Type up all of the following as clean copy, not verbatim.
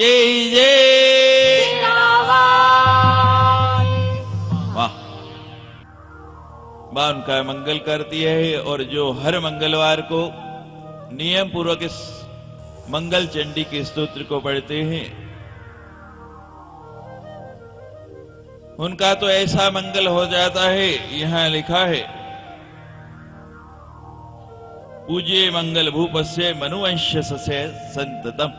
जय जय वाह। मां उनका मंगल करती है और जो हर मंगलवार को नियम पूर्वक इस मंगल चंडी के स्तोत्र को पढ़ते हैं, उनका तो ऐसा मंगल हो जाता है। यहां लिखा है, पूज्य मंगल भूपस्य मनुवंश से संततम।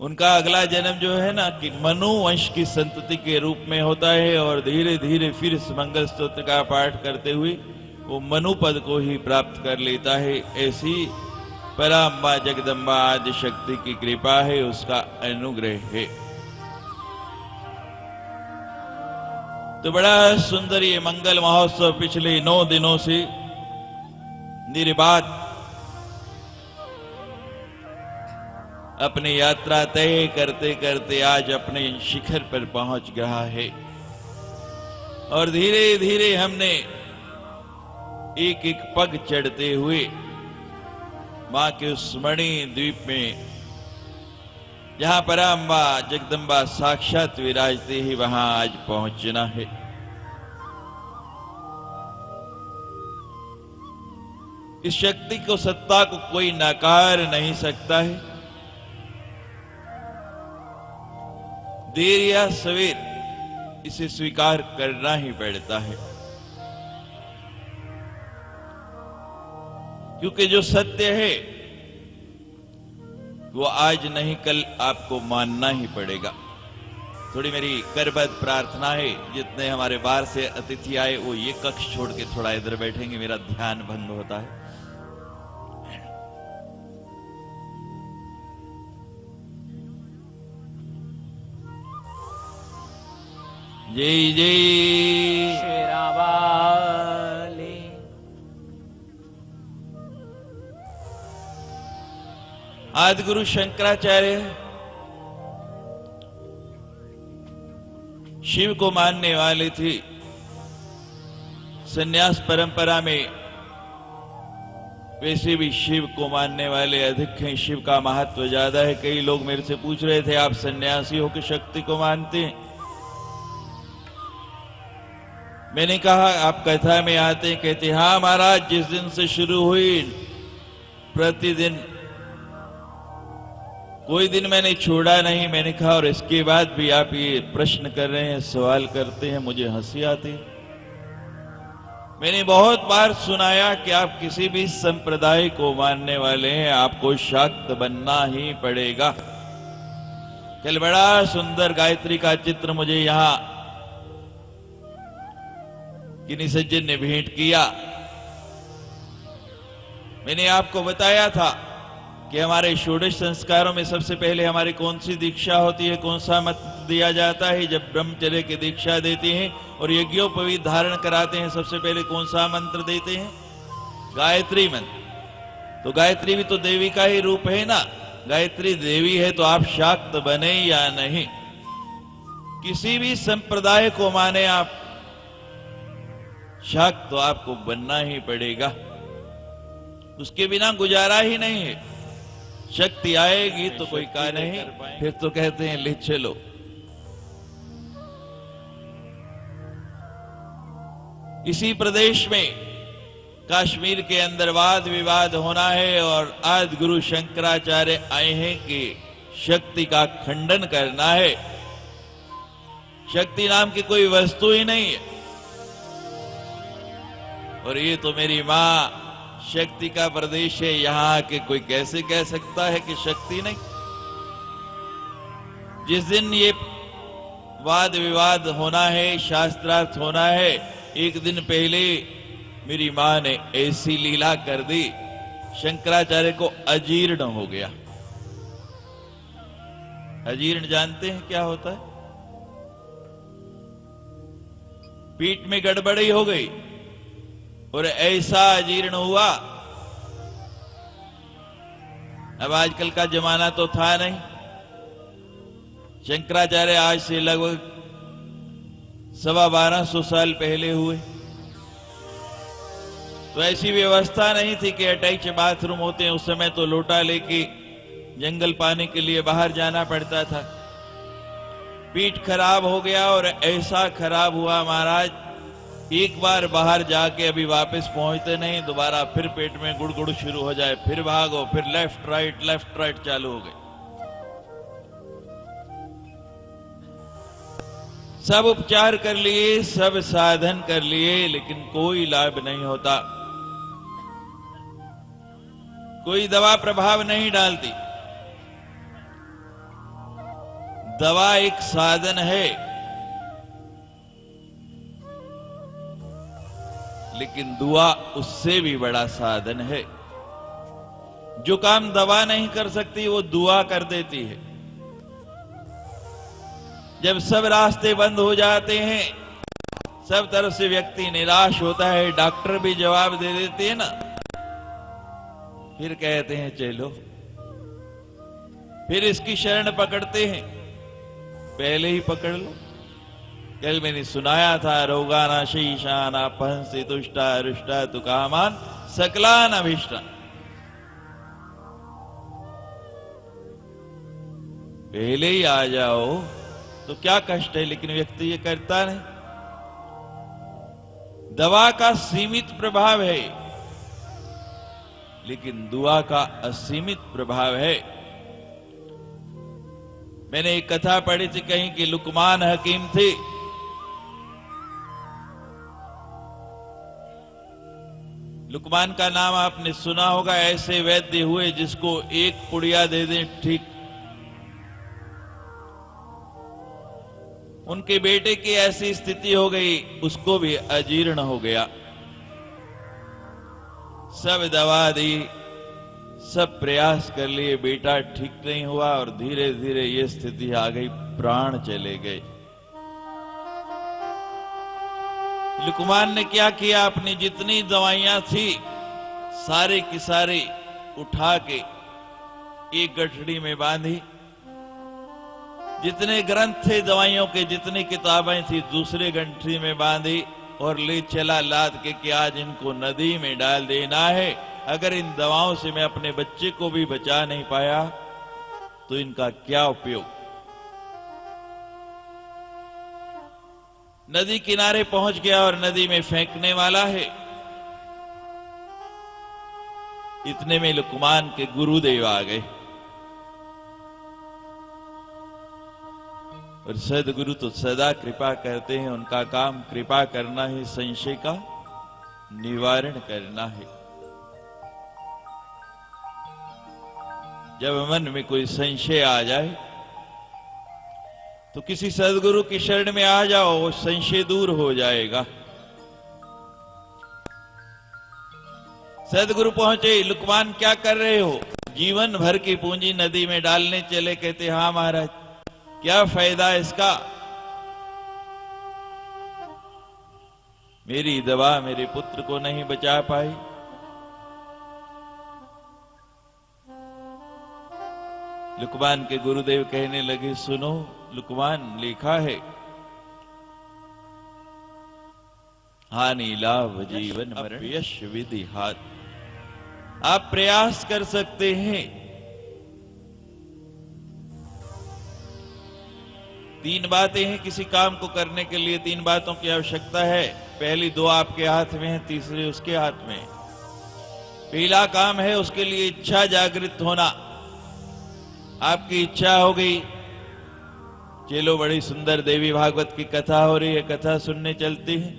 उनका अगला जन्म जो है ना कि मनुवंश की संतति के रूप में होता है और धीरे धीरे फिर इस मंगल स्तोत्र का पाठ करते हुए वो मनु पद को ही प्राप्त कर लेता है। ऐसी पराम्बा जगदम्बा आदि शक्ति की कृपा है, उसका अनुग्रह है। तो बड़ा सुंदर ये मंगल महोत्सव पिछले 9 दिनों से निर्बाध अपनी यात्रा तय करते करते आज अपने शिखर पर पहुंच गया है। और धीरे धीरे हमने एक एक पग चढ़ते हुए मां के उस मणि द्वीप में, जहां पराम्बा जगदम्बा साक्षात विराजते ही, वहां आज पहुंचना है। इस शक्ति को, सत्ता को कोई नकार नहीं सकता है। देर या सवेर इसे स्वीकार करना ही पड़ता है, क्योंकि जो सत्य है वो आज नहीं कल आपको मानना ही पड़ेगा। थोड़ी मेरी करबद्ध प्रार्थना है, जितने हमारे बाहर से अतिथि आए वो ये कक्ष छोड़ के थोड़ा इधर बैठेंगे, मेरा ध्यान भंग होता है। जय जय शेरावाली। आदिगुरु शंकराचार्य शिव को मानने वाले थे। सन्यास परंपरा में वैसे भी शिव को मानने वाले अधिक हैं, शिव का महत्व ज्यादा है। कई लोग मेरे से पूछ रहे थे, आप सन्यासी हो कि शक्ति को मानते हैं? मैंने कहा, आप कथा में आते हैं, कहते हाँ महाराज, जिस दिन से शुरू हुई प्रतिदिन, कोई दिन मैंने छोड़ा नहीं। मैंने कहा, और इसके बाद भी आप ये प्रश्न कर रहे हैं, सवाल करते हैं, मुझे हंसी आती। मैंने बहुत बार सुनाया कि आप किसी भी संप्रदाय को मानने वाले हैं, आपको शाक्त बनना ही पड़ेगा। कल बड़ा सुंदर गायत्री का चित्र मुझे यहां किन्हीं सज्जन ने भेंट किया। मैंने आपको बताया था कि हमारे षोडश संस्कारों में सबसे पहले हमारी कौन सी दीक्षा होती है, कौन सा मत दिया जाता है। जब ब्रह्मचर्य की दीक्षा देते हैं और यज्ञोपवीत धारण कराते हैं, सबसे पहले कौन सा मंत्र देते हैं? गायत्री मंत्र। तो गायत्री भी तो देवी का ही रूप है ना। गायत्री देवी है तो आप शाक्त बने या नहीं। किसी भी संप्रदाय को माने आप, शाक्त तो आपको बनना ही पड़ेगा, उसके बिना गुजारा ही नहीं है। शक्ति आएगी तो कोई का नहीं, फिर तो कहते हैं ले चलो। इसी प्रदेश में कश्मीर के अंदर वाद विवाद होना है और आज गुरु शंकराचार्य आए हैं कि शक्ति का खंडन करना है। शक्ति नाम की कोई वस्तु ही नहीं है। और ये तो मेरी मां शक्ति का प्रदेश है, यहां आके कोई कैसे कह सकता है कि शक्ति नहीं। जिस दिन ये वाद विवाद होना है, शास्त्रार्थ होना है, एक दिन पहले मेरी मां ने ऐसी लीला कर दी, शंकराचार्य को अजीर्ण हो गया। अजीर्ण जानते हैं क्या होता है? पेट में गड़बड़ी हो गई और ऐसा अजीर्ण हुआ। अब आजकल का जमाना तो था नहीं। शंकराचार्य आज से लगभग 1250 साल पहले हुए, तो ऐसी व्यवस्था नहीं थी कि अटैच बाथरूम होते हैं। उस समय तो लोटा लेके जंगल पाने के लिए बाहर जाना पड़ता था। पीठ खराब हो गया और ऐसा खराब हुआ महाराज, एक बार बाहर जाके अभी वापस पहुंचते नहीं, दोबारा फिर पेट में गुड़गुड़ शुरू हो जाए, फिर भागो, फिर लेफ्ट राइट चालू हो गए। सब उपचार कर लिए, सब साधन कर लिए, लेकिन कोई लाभ नहीं होता, कोई दवा प्रभाव नहीं डालती। दवा एक साधन है, लेकिन दुआ उससे भी बड़ा साधन है। जो काम दवा नहीं कर सकती वो दुआ कर देती है। जब सब रास्ते बंद हो जाते हैं, सब तरफ से व्यक्ति निराश होता है, डॉक्टर भी जवाब दे देते हैं ना, फिर कहते हैं चलो, फिर इसकी शरण पकड़ते हैं। पहले ही पकड़ लो। कल मैंने सुनाया था, रोगाना शीशाना पंसी तुष्टा रुष्टा तुकामान सकलान अभिष्टा। पहले ही आ जाओ तो क्या कष्ट है, लेकिन व्यक्ति ये करता नहीं। दवा का सीमित प्रभाव है, लेकिन दुआ का असीमित प्रभाव है। मैंने एक कथा पढ़ी थी कहीं कि लुकमान हकीम थे। लुकमान का नाम आपने सुना होगा। ऐसे वैद्य हुए जिसको एक पुड़िया दे दें ठीक। उनके बेटे की ऐसी स्थिति हो गई, उसको भी अजीर्ण हो गया। सब दवा दी, सब प्रयास कर लिए, बेटा ठीक नहीं हुआ और धीरे धीरे ये स्थिति आ गई, प्राण चले गए। लुकमान ने क्या किया, अपनी जितनी दवाइयां थी सारे की सारी उठा के एक गठड़ी में बांधी। जितने ग्रंथ थे दवाइयों के, जितनी किताबें थी दूसरे गठड़ी में बांधी और ले चला लाद के कि आज इनको नदी में डाल देना है। अगर इन दवाओं से मैं अपने बच्चे को भी बचा नहीं पाया तो इनका क्या उपयोग। नदी किनारे पहुंच गया और नदी में फेंकने वाला है। इतने में लुकमान के गुरुदेव आ गए। और सदगुरु तो सदा कृपा करते हैं, उनका काम कृपा करना है, संशय का निवारण करना है। जब मन में कोई संशय आ जाए तो किसी सदगुरु की शरण में आ जाओ, वो संशय दूर हो जाएगा। सदगुरु पहुंचे, लुकमान क्या कर रहे हो? जीवन भर की पूंजी नदी में डालने चले। कहते हाँ महाराज, क्या फायदा इसका? मेरी दवा मेरे पुत्र को नहीं बचा पाई। लुकमान के गुरुदेव कहने लगे, सुनो लुकमान, लिखा है हानि लाभ जीवन मरण यश विधि हाथ। आप प्रयास कर सकते हैं। 3 बातें हैं किसी काम को करने के लिए, 3 बातों की आवश्यकता है। पहली 2 आपके हाथ में है, तीसरी उसके हाथ में है। पहला काम है उसके लिए इच्छा जागृत होना। आपकी इच्छा हो गई, चलो बड़ी सुंदर देवी भागवत की कथा हो रही है, कथा सुनने चलती है।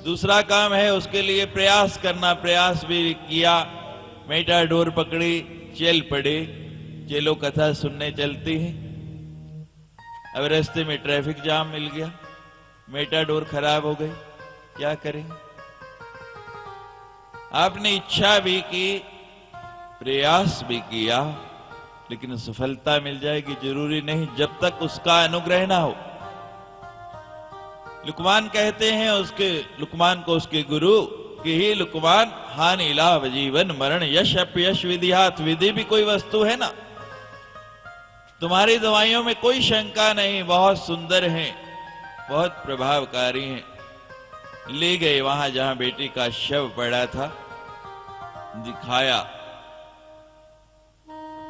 दूसरा काम है उसके लिए प्रयास करना। प्रयास भी किया, मेटाडोर पकड़ी, चल पड़े, चलो कथा सुनने चलती है। अब रास्ते में ट्रैफिक जाम मिल गया, मेटाडोर खराब हो गई, क्या करेंगे? आपने इच्छा भी की, प्रयास भी किया, लेकिन सफलता मिल जाएगी जरूरी नहीं जब तक उसका अनुग्रह ना हो। लुकमान कहते हैं लुकमान को उसके गुरु कि हे लुकमान, हानि लाभ जीवन मरण यश अपयश विधिहात। विधि भी कोई वस्तु है ना। तुम्हारी दवाइयों में कोई शंका नहीं, बहुत सुंदर हैं, बहुत प्रभावकारी हैं। ले गए वहां जहां बेटी का शव पड़ा था, दिखाया।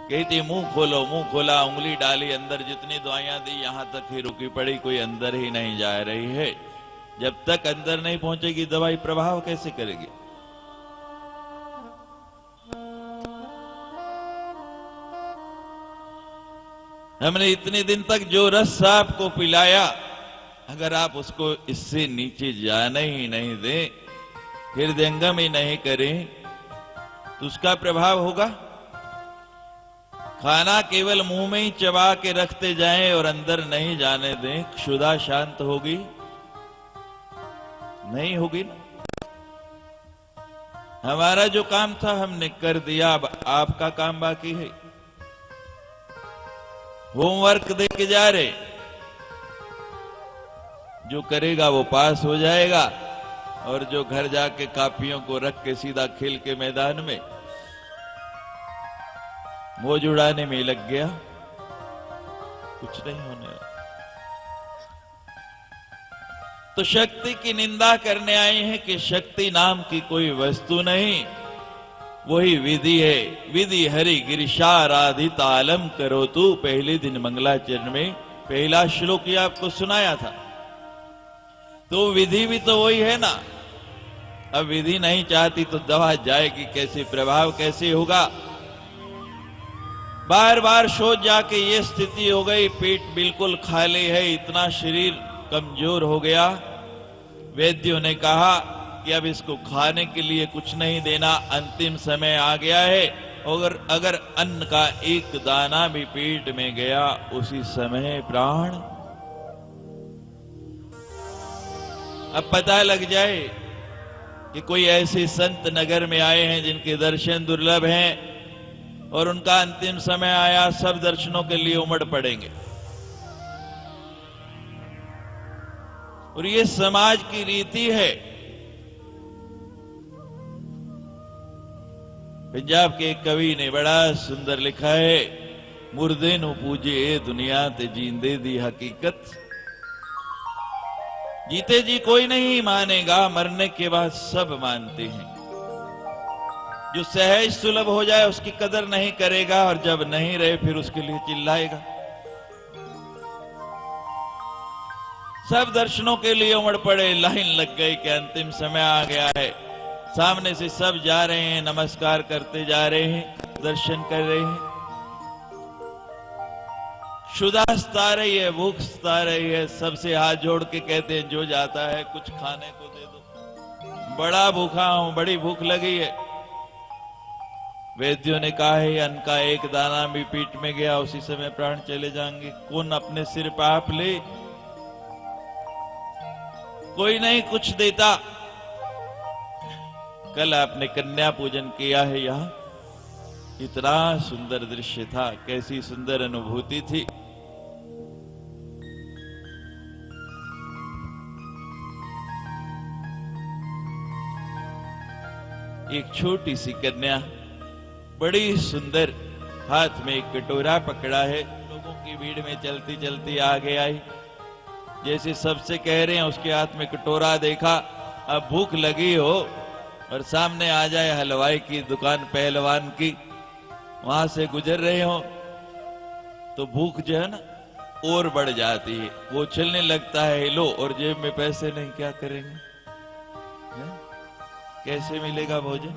कहती मुंह खोलो, मुंह खोला, उंगली डाली अंदर, जितनी दवाइयां दी यहां तक ही रुकी पड़ी, कोई अंदर ही नहीं जा रही है। जब तक अंदर नहीं पहुंचेगी दवाई प्रभाव कैसे करेगी? हमने इतने दिन तक जो रस आपको पिलाया, अगर आप उसको इससे नीचे जाने ही नहीं दें, हृदयंगम ही नहीं करें, तो उसका प्रभाव होगा। खाना केवल मुंह में ही चबा के रखते जाएं और अंदर नहीं जाने दें, क्षुधा शांत होगी? नहीं होगी ना। हमारा जो काम था हमने कर दिया, अब आपका काम बाकी है। होमवर्क दे के जा रहे, जो करेगा वो पास हो जाएगा, और जो घर जाके कापियों को रख के सीधा खेल के मैदान में मौज उड़ाने में लग गया, कुछ नहीं होने वाला। तो शक्ति की निंदा करने आए हैं कि शक्ति नाम की कोई वस्तु नहीं, वही विधि है। विधि हरि गिरिशाराधित आलम करो तू, पहले दिन मंगलाचरण में पहला श्लोक ही आपको सुनाया था। तो विधि भी तो वही है ना। अब विधि नहीं चाहती तो दवा जाएगी कैसे, प्रभाव कैसे होगा? बार बार सोच जाके ये स्थिति हो गई, पेट बिल्कुल खाली है, इतना शरीर कमजोर हो गया। वैद्यों ने कहा कि अब इसको खाने के लिए कुछ नहीं देना, अंतिम समय आ गया है। अगर अन्न का एक दाना भी पेट में गया, उसी समय प्राण। अब पता लग जाए कि कोई ऐसे संत नगर में आए हैं जिनके दर्शन दुर्लभ हैं, और उनका अंतिम समय आया, सब दर्शनों के लिए उमड़ पड़ेंगे। और ये समाज की रीति है। पंजाब के एक कवि ने बड़ा सुंदर लिखा है, मुर्दे नु पूजे दुनिया ते जींदे दी हकीकत। जीते जी कोई नहीं मानेगा, मरने के बाद सब मानते हैं। जो सहज सुलभ हो जाए उसकी कदर नहीं करेगा, और जब नहीं रहे फिर उसके लिए चिल्लाएगा। सब दर्शनों के लिए उमड़ पड़े, लाइन लग गई कि अंतिम समय आ गया है। सामने से सब जा रहे हैं, नमस्कार करते जा रहे हैं, दर्शन कर रहे हैं। क्षुधा सता रही है, भूख सता रही है, सबसे हाथ जोड़ के कहते हैं जो जाता है कुछ खाने को दे दो, बड़ा भूखा हूं, बड़ी भूख लगी है। वैद्यों ने कहा है अन्न का एक दाना भी पेट में गया, उसी समय प्राण चले जाएंगे। कौन अपने सिर पर आप ले? कोई नहीं कुछ देता। कल आपने कन्या पूजन किया है, यहां इतना सुंदर दृश्य था, कैसी सुंदर अनुभूति थी। एक छोटी सी कन्या बड़ी सुंदर, हाथ में एक कटोरा पकड़ा है, लोगों की भीड़ में चलती चलती आगे आई। जैसे सबसे कह रहे हैं, उसके हाथ में कटोरा देखा। अब भूख लगी हो और सामने आ जाए हलवाई की दुकान, पहलवान की, वहां से गुजर रहे हो, तो भूख जो है ना और बढ़ जाती है। वो चलने लगता है, लो, और जेब में पैसे नहीं, क्या करेंगे? कैसे मिलेगा भोजन?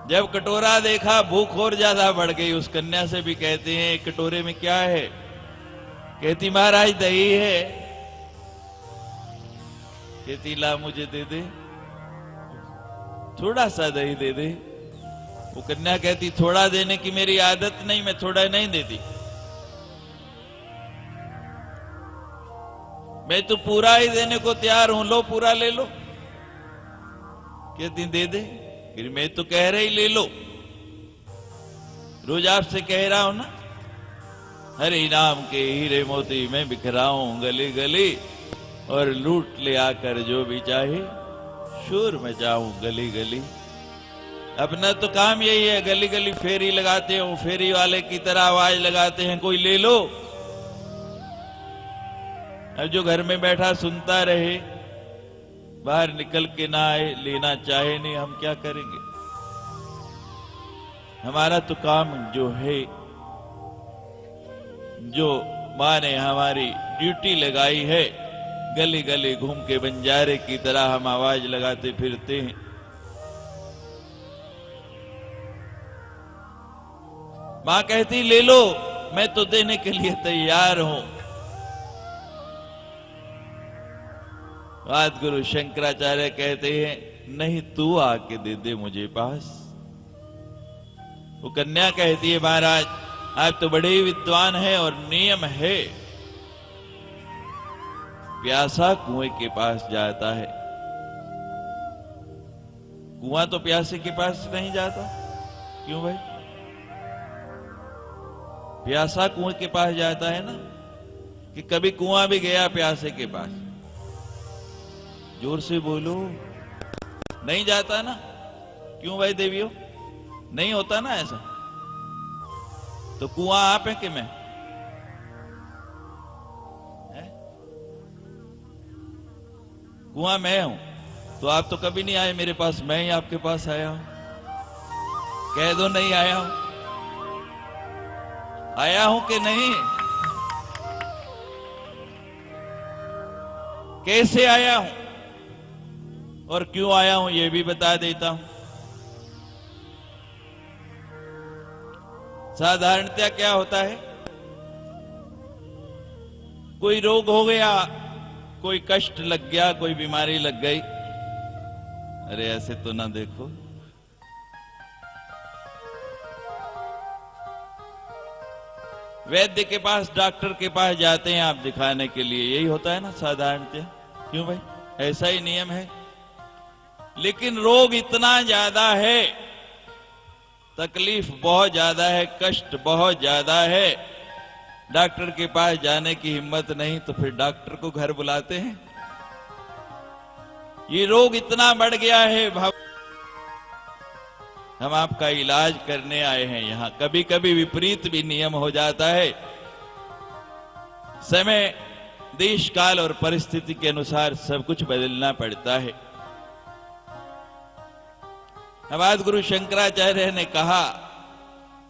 जब कटोरा देखा, भूख और ज्यादा बढ़ गई। उस कन्या से भी कहते हैं कटोरे में क्या है? कहती महाराज दही है। कहती ला मुझे दे दे, थोड़ा सा दही दे दे। वो कन्या कहती थोड़ा देने की मेरी आदत नहीं, मैं थोड़ा नहीं देती, मैं तो पूरा ही देने को तैयार हूं, लो पूरा ले लो। कहती दे दे। फिर मैं तो कह रही ले लो, रोज आपसे कह रहा हूं ना, हरि नाम के हीरे मोती मैं बिखराऊं गली गली, और लूट ले आकर जो भी चाहे शोर मचाऊं गली गली। अपना तो काम यही है, गली गली फेरी लगाते हो, फेरी वाले की तरह आवाज लगाते हैं कोई ले लो। अब जो घर में बैठा सुनता रहे, बाहर निकल के ना आए, लेना चाहे नहीं, हम क्या करेंगे? हमारा तो काम जो है, जो माँ ने हमारी ड्यूटी लगाई है, गली गली घूम के बंजारे की तरह हम आवाज लगाते फिरते हैं। मां कहती ले लो, मैं तो देने के लिए तैयार हूं। बात गुरु शंकराचार्य कहते हैं नहीं, तू आके दे दे मुझे पास। वो कन्या कहती है महाराज आप तो बड़े ही विद्वान हैं और नियम है, प्यासा कुएं के पास जाता है। कुआं तो प्यासे के पास नहीं जाता, क्यों भाई? प्यासा कुएं के पास जाता है ना, कि कभी कुआं भी गया प्यासे के पास? जोर से बोलो, नहीं जाता ना? क्यों भाई देवियों, नहीं होता ना ऐसा? तो कुआं आप है कि मैं? कुआं मैं हूं, तो आप तो कभी नहीं आए मेरे पास, मैं ही आपके पास आया हूं। कह दो नहीं आया हूं, आया हूं कि नहीं? कैसे आया हूं और क्यों आया हूं यह भी बता देता हूं। साधारणतया क्या होता है, कोई रोग हो गया, कोई कष्ट लग गया, कोई बीमारी लग गई। अरे ऐसे तो ना देखो, वैद्य के पास, डॉक्टर के पास जाते हैं आप दिखाने के लिए, यही होता है ना साधारणतया। क्यों भाई, ऐसा ही नियम है। लेकिन रोग इतना ज्यादा है, तकलीफ बहुत ज्यादा है, कष्ट बहुत ज्यादा है, डॉक्टर के पास जाने की हिम्मत नहीं, तो फिर डॉक्टर को घर बुलाते हैं। ये रोग इतना बढ़ गया है, हम आपका इलाज करने आए हैं यहां। कभी कभी विपरीत भी नियम हो जाता है, समय, देश काल और परिस्थिति के अनुसार सब कुछ बदलना पड़ता है। अब गुरु शंकराचार्य ने कहा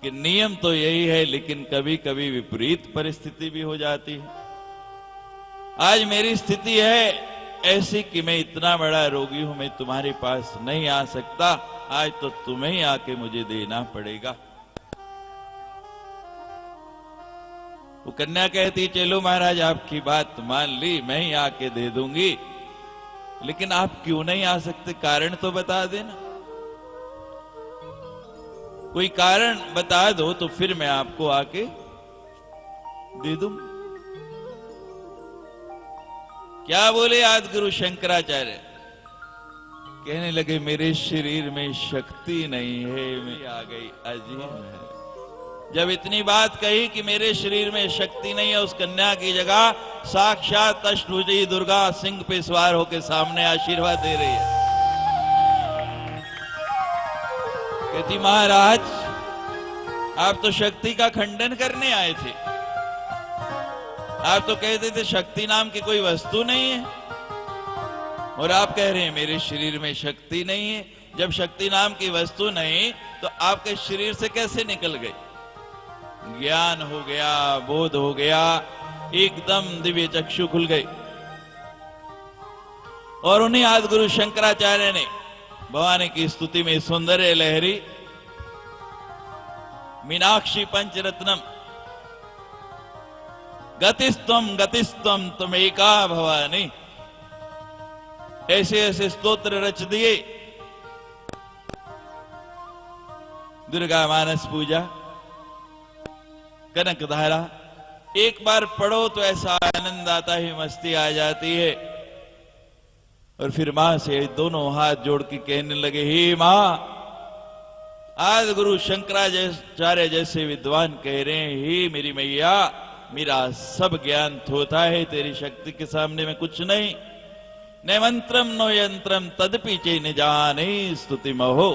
कि नियम तो यही है, लेकिन कभी कभी विपरीत परिस्थिति भी हो जाती है। आज मेरी स्थिति है ऐसी कि मैं इतना बड़ा रोगी हूं, मैं तुम्हारे पास नहीं आ सकता, आज तो तुम्हें ही आके मुझे देना पड़ेगा। वो कन्या कहती चलो महाराज आपकी बात मान ली, मैं ही आके दे दूंगी, लेकिन आप क्यों नहीं आ सकते, कारण तो बता देना। कोई कारण बता दो तो फिर मैं आपको आके दे दूं। क्या बोले आज गुरु शंकराचार्य? कहने लगे मेरे शरीर में शक्ति नहीं है, मैं आ गई अजीब है। जब इतनी बात कही कि मेरे शरीर में शक्ति नहीं है, उस कन्या की जगह साक्षात अष्टभुजी दुर्गा सिंह पे सवार होकर सामने आशीर्वाद दे रही है। कहती महाराज आप तो शक्ति का खंडन करने आए थे, आप तो कहते थे शक्ति नाम की कोई वस्तु नहीं है, और आप कह रहे हैं मेरे शरीर में शक्ति नहीं है। जब शक्ति नाम की वस्तु नहीं तो आपके शरीर से कैसे निकल गई? ज्ञान हो गया, बोध हो गया, एकदम दिव्य चक्षु खुल गई। और उन्हीं आदि गुरु शंकराचार्य ने भवानी की स्तुति में सौंदर्य लहरी, मीनाक्षी पंचरत्नम, गतिस्तम तुम एका भवानी, ऐसे ऐसे स्तोत्र रच दिए। दुर्गा मानस पूजा, कनक धारा, एक बार पढ़ो तो ऐसा आनंद आता है, मस्ती आ जाती है। और फिर मां से दोनों हाथ जोड़ के कहने लगे हे मां, आज गुरु शंकराचार्य जैसे विद्वान कह रहे हैं हे मेरी मैया, मेरा सब ज्ञान थोथा है, तेरी शक्ति के सामने में कुछ नहीं। न मंत्रम नो यंत्रम तदपि चे न जाने स्तुति महो।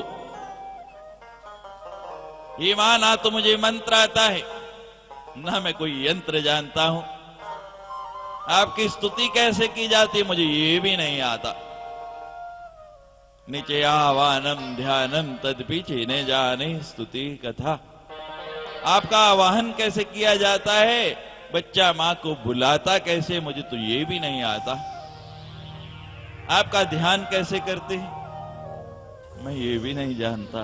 ये मां, ना तो मुझे मंत्र आता है, ना मैं कोई यंत्र जानता हूं, आपकी स्तुति कैसे की जाती है मुझे ये भी नहीं आता। निचयावानम ध्यानम तद पीछे न जाने स्तुति कथा। आपका आवाहन कैसे किया जाता है, बच्चा मां को बुलाता कैसे, मुझे तो ये भी नहीं आता। आपका ध्यान कैसे करते हैं, मैं ये भी नहीं जानता।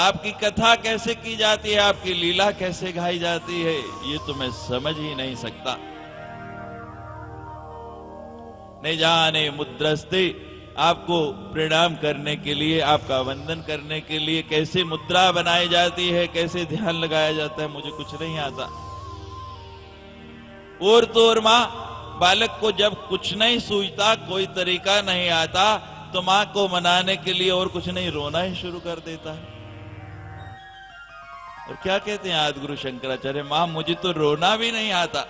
आपकी कथा कैसे की जाती है, आपकी लीला कैसे गाई जाती है, ये तो मैं समझ ही नहीं सकता। नहीं जाने मुद्रस्ते, आपको प्रणाम करने के लिए, आपका वंदन करने के लिए कैसे मुद्रा बनाई जाती है, कैसे ध्यान लगाया जाता है, मुझे कुछ नहीं आता। और तो और मां, बालक को जब कुछ नहीं सूझता, कोई तरीका नहीं आता, तो मां को मनाने के लिए और कुछ नहीं, रोना ही शुरू कर देता है। और क्या कहते हैं आदि गुरु शंकराचार्य, मां मुझे तो रोना भी नहीं आता।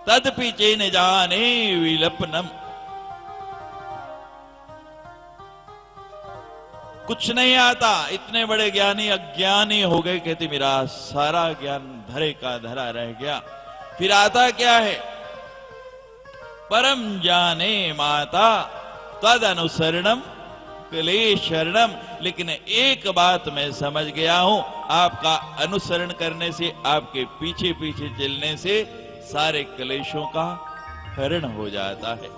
तद पीछे न जाने विलपनम, कुछ नहीं आता। इतने बड़े ज्ञानी अज्ञानी हो गए, कहते मेरा सारा ज्ञान धरे का धरा रह गया। फिर आता क्या है, परम जाने माता तद अनुसरणम क्लेश शरणम। लेकिन एक बात मैं समझ गया हूं, आपका अनुसरण करने से, आपके पीछे पीछे चलने से सारे क्लेशों का हरण हो जाता है।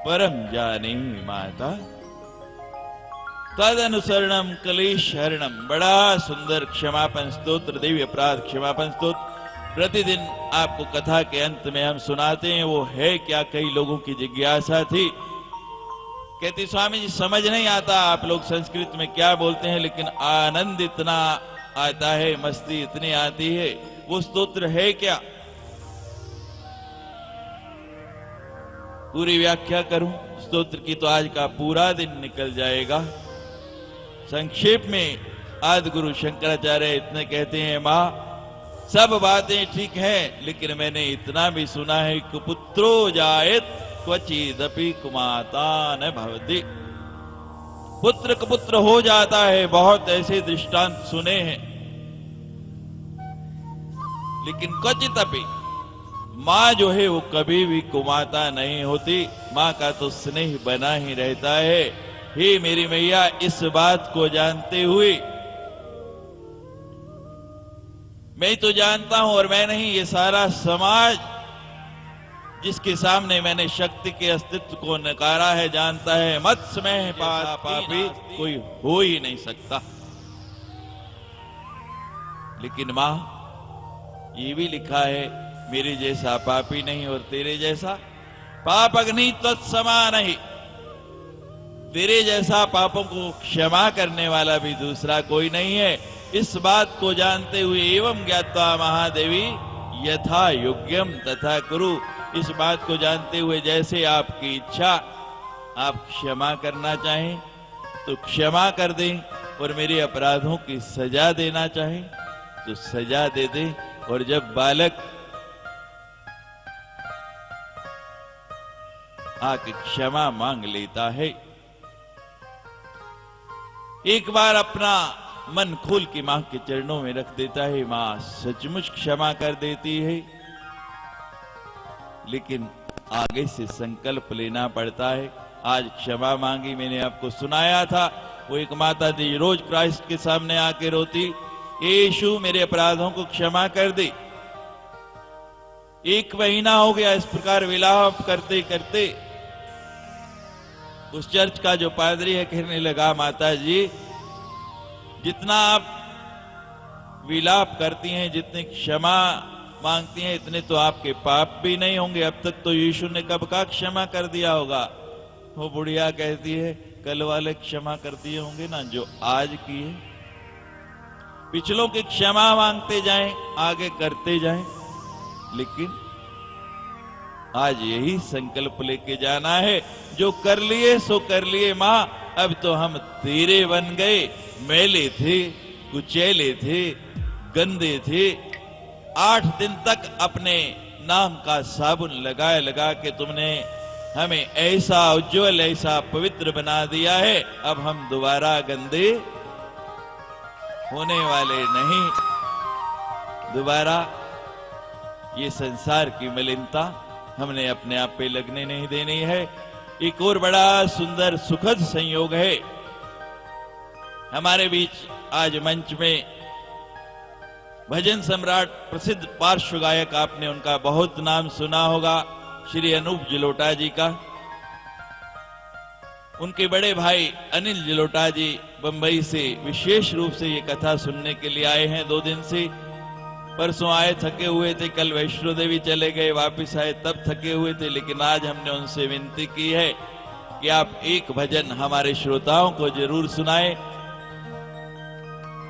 परम जाने माता तद अनुसरणम क्लेश हरणम। बड़ा सुंदर क्षमापन स्तोत्र, दिव्य अपराध क्षमापन स्तोत्र प्रतिदिन आपको कथा के अंत में हम सुनाते हैं। वो है क्या, कई लोगों की जिज्ञासा थी, कहती स्वामी जी समझ नहीं आता आप लोग संस्कृत में क्या बोलते हैं, लेकिन आनंद इतना आता है, मस्ती इतनी आती है, वो स्तोत्र है क्या। पूरी व्याख्या करूं स्तोत्र की तो आज का पूरा दिन निकल जाएगा। संक्षेप में आदि गुरु शंकराचार्य इतने कहते हैं, मां सब बातें ठीक हैं, लेकिन मैंने इतना भी सुना है, कुपुत्रो जायत क्वचिदपि कुमाता न भवति। पुत्र कुपुत्र हो जाता है, बहुत ऐसे दृष्टांत सुने हैं, लेकिन क्वचिदपि मां जो है वो कभी भी कुमाता नहीं होती। मां का तो स्नेह बना ही रहता है। हे मेरी मैया, इस बात को जानते हुए, मैं तो जानता हूं और मैं नहीं, ये सारा समाज जिसके सामने मैंने शक्ति के अस्तित्व को नकारा है, जानता है मत्स्मय पापी कोई हो ही नहीं सकता। लेकिन मां, ये भी लिखा है मेरे जैसा पापी नहीं और तेरे जैसा पाप अग्नि तत्समा नहीं। तेरे जैसा पापों को क्षमा करने वाला भी दूसरा कोई नहीं है। इस बात को जानते हुए, एवं ज्ञात्वा महादेवी यथा योग्यम तथा कुरु, इस बात को जानते हुए जैसे आपकी इच्छा, आप क्षमा करना चाहें तो क्षमा कर दें, और मेरे अपराधों की सजा देना चाहें तो सजा दे दें। और जब बालक आके क्षमा मांग लेता है, एक बार अपना मन खोल के मां के चरणों में रख देता है, मां सचमुच क्षमा कर देती है। लेकिन आगे से संकल्प लेना पड़ता है। आज क्षमा मांगी, मैंने आपको सुनाया था, वो एक माता थी रोज क्राइस्ट के सामने आके रोती, यीशु मेरे अपराधों को क्षमा कर दे। 1 महीना हो गया इस प्रकार विलाप करते करते। उस चर्च का जो पादरी है कहने लगा, माता जी जितना आप विलाप करती हैं, जितनी क्षमा मांगती हैं, इतने तो आपके पाप भी नहीं होंगे। अब तक तो यीशु ने कब का क्षमा कर दिया होगा। वो बुढ़िया कहती है, कल वाले क्षमा कर दिए होंगे ना जो आज किए। पिछलों की क्षमा मांगते जाएं, आगे करते जाएं, लेकिन आज यही संकल्प लेके जाना है, जो कर लिए सो कर लिए मां, अब तो हम तेरे बन गए। मैले थे, कुचैले थे, गंदे थे, 8 दिन तक अपने नाम का साबुन लगा लगा के तुमने हमें ऐसा उज्जवल, ऐसा पवित्र बना दिया है। अब हम दोबारा गंदे होने वाले नहीं। दोबारा ये संसार की मलिनता हमने अपने आप पे लगने नहीं देनी है। एक और बड़ा सुंदर सुखद संयोग है, हमारे बीच आज मंच में भजन सम्राट प्रसिद्ध पार्श्व गायक, आपने उनका बहुत नाम सुना होगा, श्री अनूप जलोटा जी का। उनके बड़े भाई अनिल जलोटा जी बंबई से विशेष रूप से ये कथा सुनने के लिए आए हैं 2 दिन से। परसों आए, थके हुए थे, कल वैष्णो देवी चले गए, वापस आए तब थके हुए थे, लेकिन आज हमने उनसे विनती की है कि आप एक भजन हमारे श्रोताओं को जरूर सुनाएं।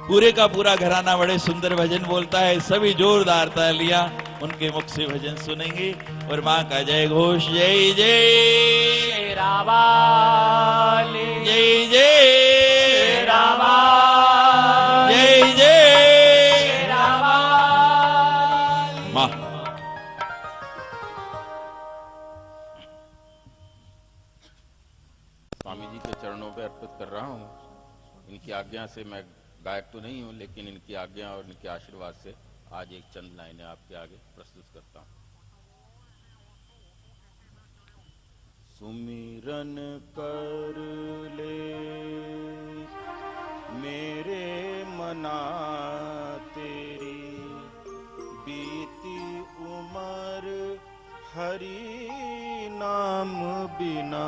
पूरे का पूरा घराना बड़े सुंदर भजन बोलता है, सभी जोरदार तालियां उनके मुख से भजन सुनेंगे और मां का जय घोष। जय जय रावाली, जय जय रावाली, जय जय रावाली। मां। स्वामी जी के चरणों पे अर्पित कर रहा हूँ। इनकी आज्ञा से, मैं गायक तो नहीं हूँ, लेकिन इनकी आज्ञा और इनके आशीर्वाद से आज एक चंद लाइनें आपके आगे प्रस्तुत करता हूँ। सुमिरन कर ले मेरे मना तेरी, बीती उमर हरि नाम बिना।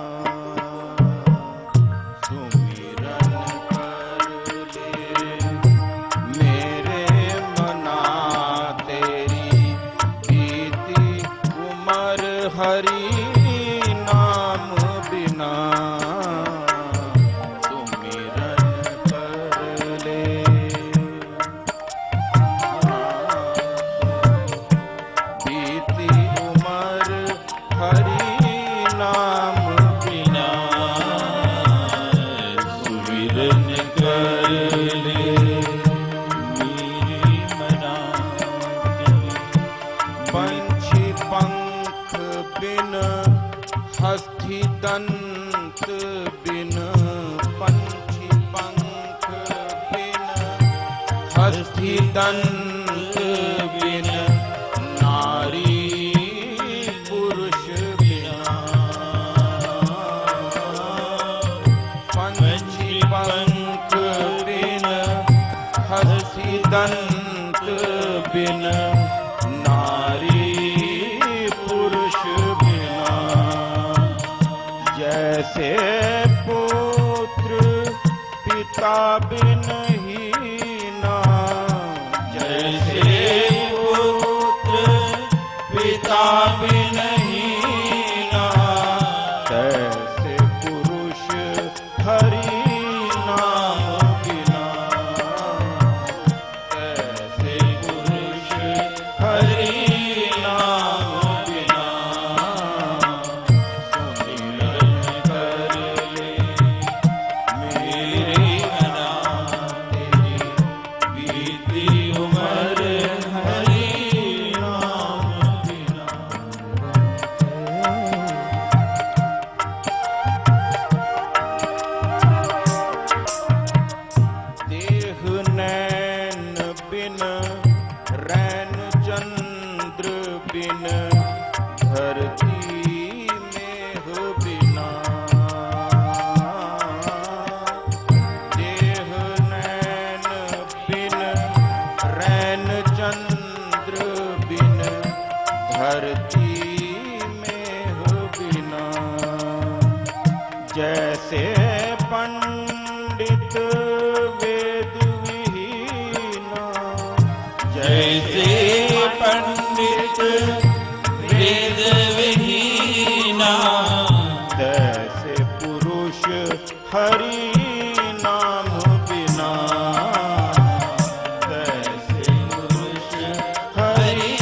हरि नाम बिना सुमिरन कर ले। बीती उमर हरि नाम बिना सुमिरन कर ले मेरे मना। पंछी पंख बिन हस्ती दंत बिन, पंछी पंख बिन हस्ती दंत बिन, नारी पुरुष बिना। पंछी पंख बिन हस्ती दंत बिन, नारी पुरुष बिना। जैसे पुत्र पिता बिन हीना, जैसे पुत्र पिता बिन हीना, तैसे पुरुष हरि नाम बिना। तैसे पुरुष हरि जैसे पंडित वेद विहीना, जैसे पंडित वेद विहीना, तैसे पुरुष हरि नाम बिना। तैसे पुरुष हरि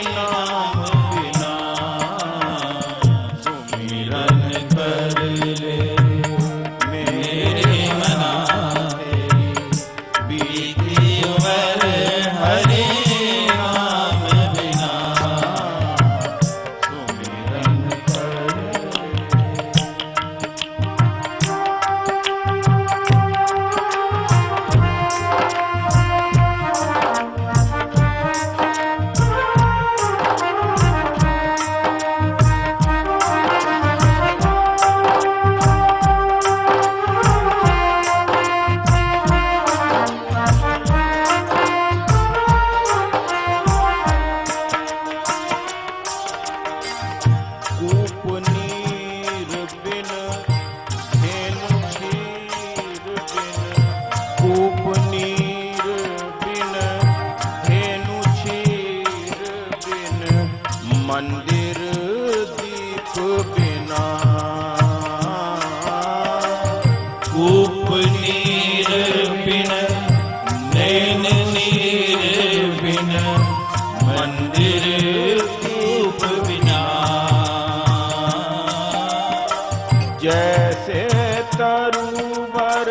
नाम बिना सुमिरन कर ले मेरे मना तेरी, बीती उमर हरि नाम बिना। मंदिर दीप बिना, कूप नीर बिन नैन नीर बिन मंदिर कूप बिना। जैसे तरुवर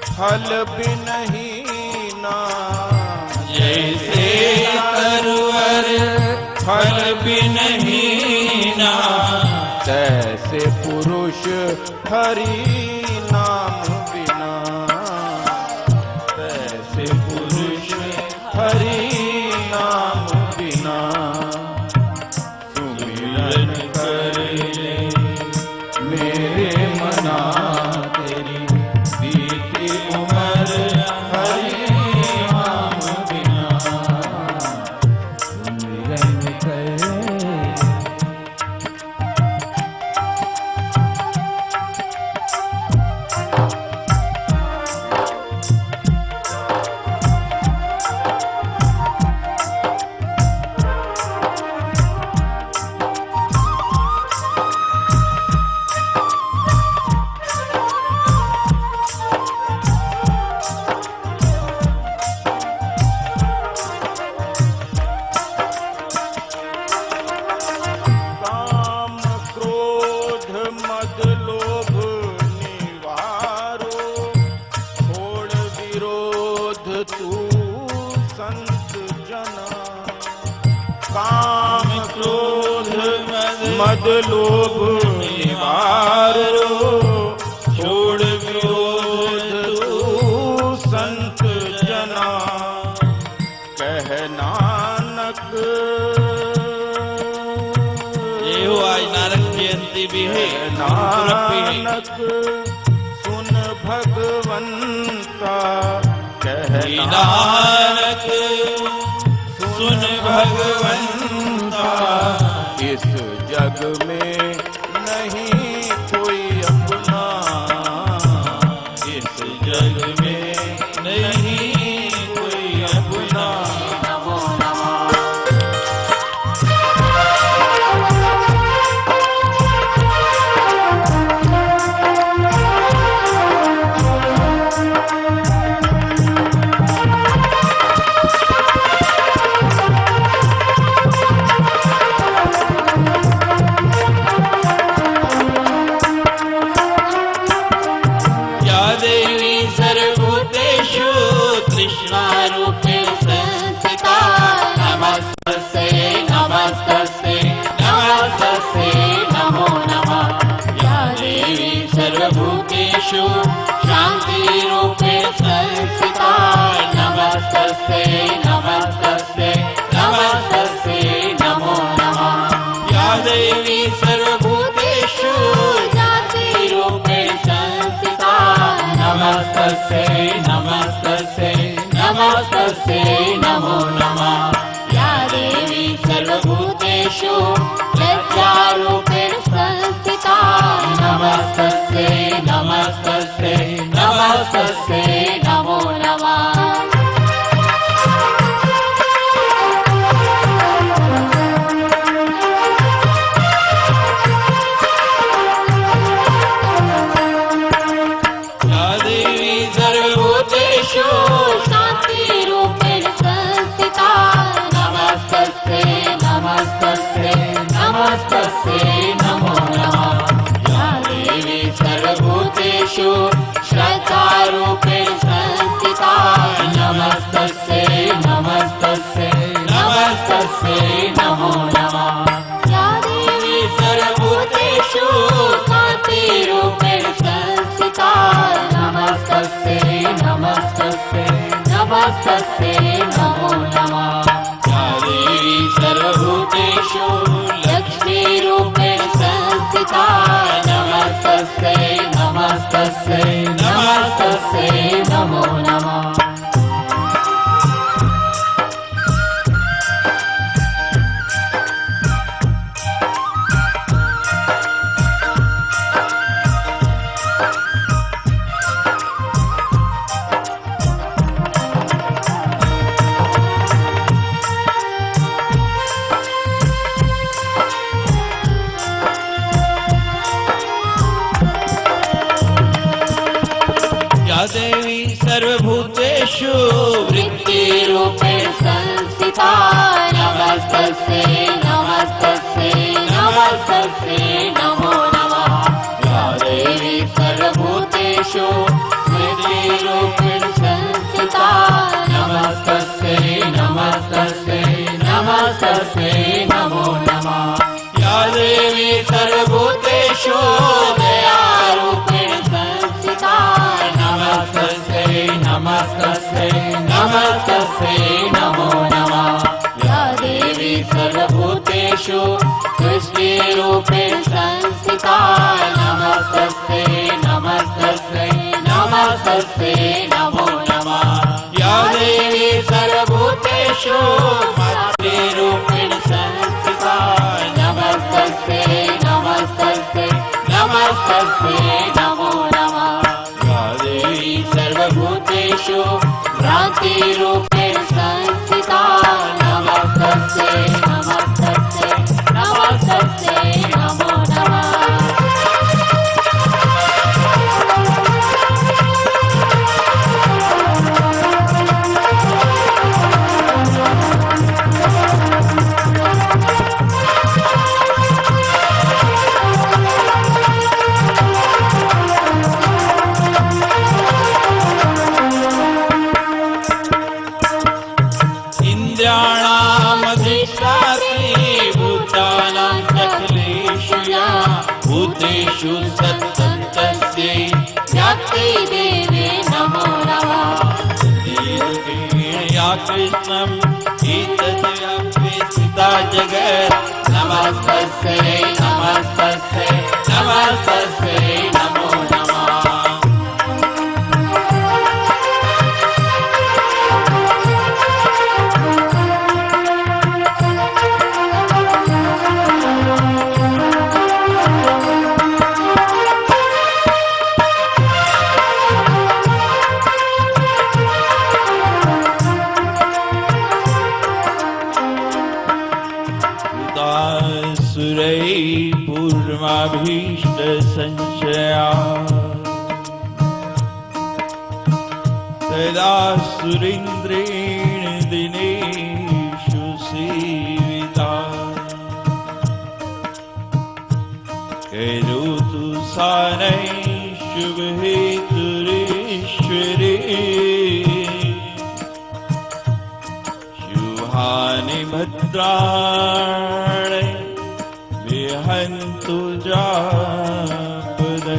फल बिनहीना, जैसे तरुवर फल बिनहीना, तैसे पुरुष हरि नाम बिना, तैसे पुरुष हरि नाम बिना। सुमिरन कर ले मेरे मना, तेरी बीती उमर हरि नाम बिना। सुमिरन कर मद लोभ निवारो, छोड़ विरोध तू संत जना। कह नानक, ये हो आज नानक जयंती भी है, पुरब भी है। नानक सुन भगवंता, कह नानक सुन भगवंता, इस जग में नहीं कोई अपना, इस जग में नहीं कोई अपना। सर्वभूतेषु शांति रूपेण संस्थिता। नमस्तस्यै नमस्तस्यै नमस्तस्यै नमो नमः। या देवी सर्वभूतेषु शांति रूपेण संस्थिता। नमस्तस्यै नमस्तस्यै नमस्तस्यै नमो नमः। या देवी सर्वभूतेषु लज्जारूपेण संस्थिता। नमस्तस्यै नमस्तस्यै नमस्तस्यै नमो नमः। या देवी सर्वभूतेषु शान्तिरूपेण संस्थिता। नमस्तस्यै नमस्तस्यै नमस्तस्यै नमो नमः। या देवी सर्वभूतेषु श्रद्धारूपेण संस्थिता। नमस्तस्यै नमस्तस्यै नमस्तस्यै नमो नमः। या देवी सर्वभूतेषु कान्तिरूपेण संस्थिता। नमस्तस्यै नमस्तस्यै नमस्तस्यै नमो नमः। या देवी सर्वभूतेषु लक्ष्मीरूपेण संस्थिता। नमस्तस्यै नमस्तस्यै नमस्तस्यै नमो नमः। नमस्तस्यै नमस्तस्यै नमस्तस्यै नमो नमः या देवी सर्वभूतेषु स्मृतिरूपेण संस्थिता नमस्तस्यै नमस्तस्यै नमस्तस्यै नमो नमः या देवी सर्वभूतेषु दयारूपेण संस्थिता नमस्तस्यै नमस्तस्यै नमस्तस्यै नमो नमः या देवी सर्वभूतेषु तुष्टिरूपेण संस्थिता नमस्तस्यै नमस्तस्यै नमस्तस्यै नमो नमः या देवी सर्वभूतेषु मातृरूपेण संस्थिता नमस्तस्यै नमस्तस्यै नमस्तस्यै नमो नमः या देवी सर्वभूतेषु भ्रान्तिरूपेण संस्थिता नमस्तस्यै नमस्तस्यै नमस्तस्यै नमो नमः भूतेषु सत्तन्तस्यै शक्ति देवे नमो नमः या कृष्णम् एतद्व्याप्य स्थिता जगत् नमस्तस्यै नमस्तस्यै नमस्तस्यै नमो नमः पूर्वाभीष्ट संशया तदा सुरेन्द्रेण दिनेषु सेविता करोतु सा नः शुभहेतुरीश्वरे शुभानि भद्राणि विहन्तु जापदे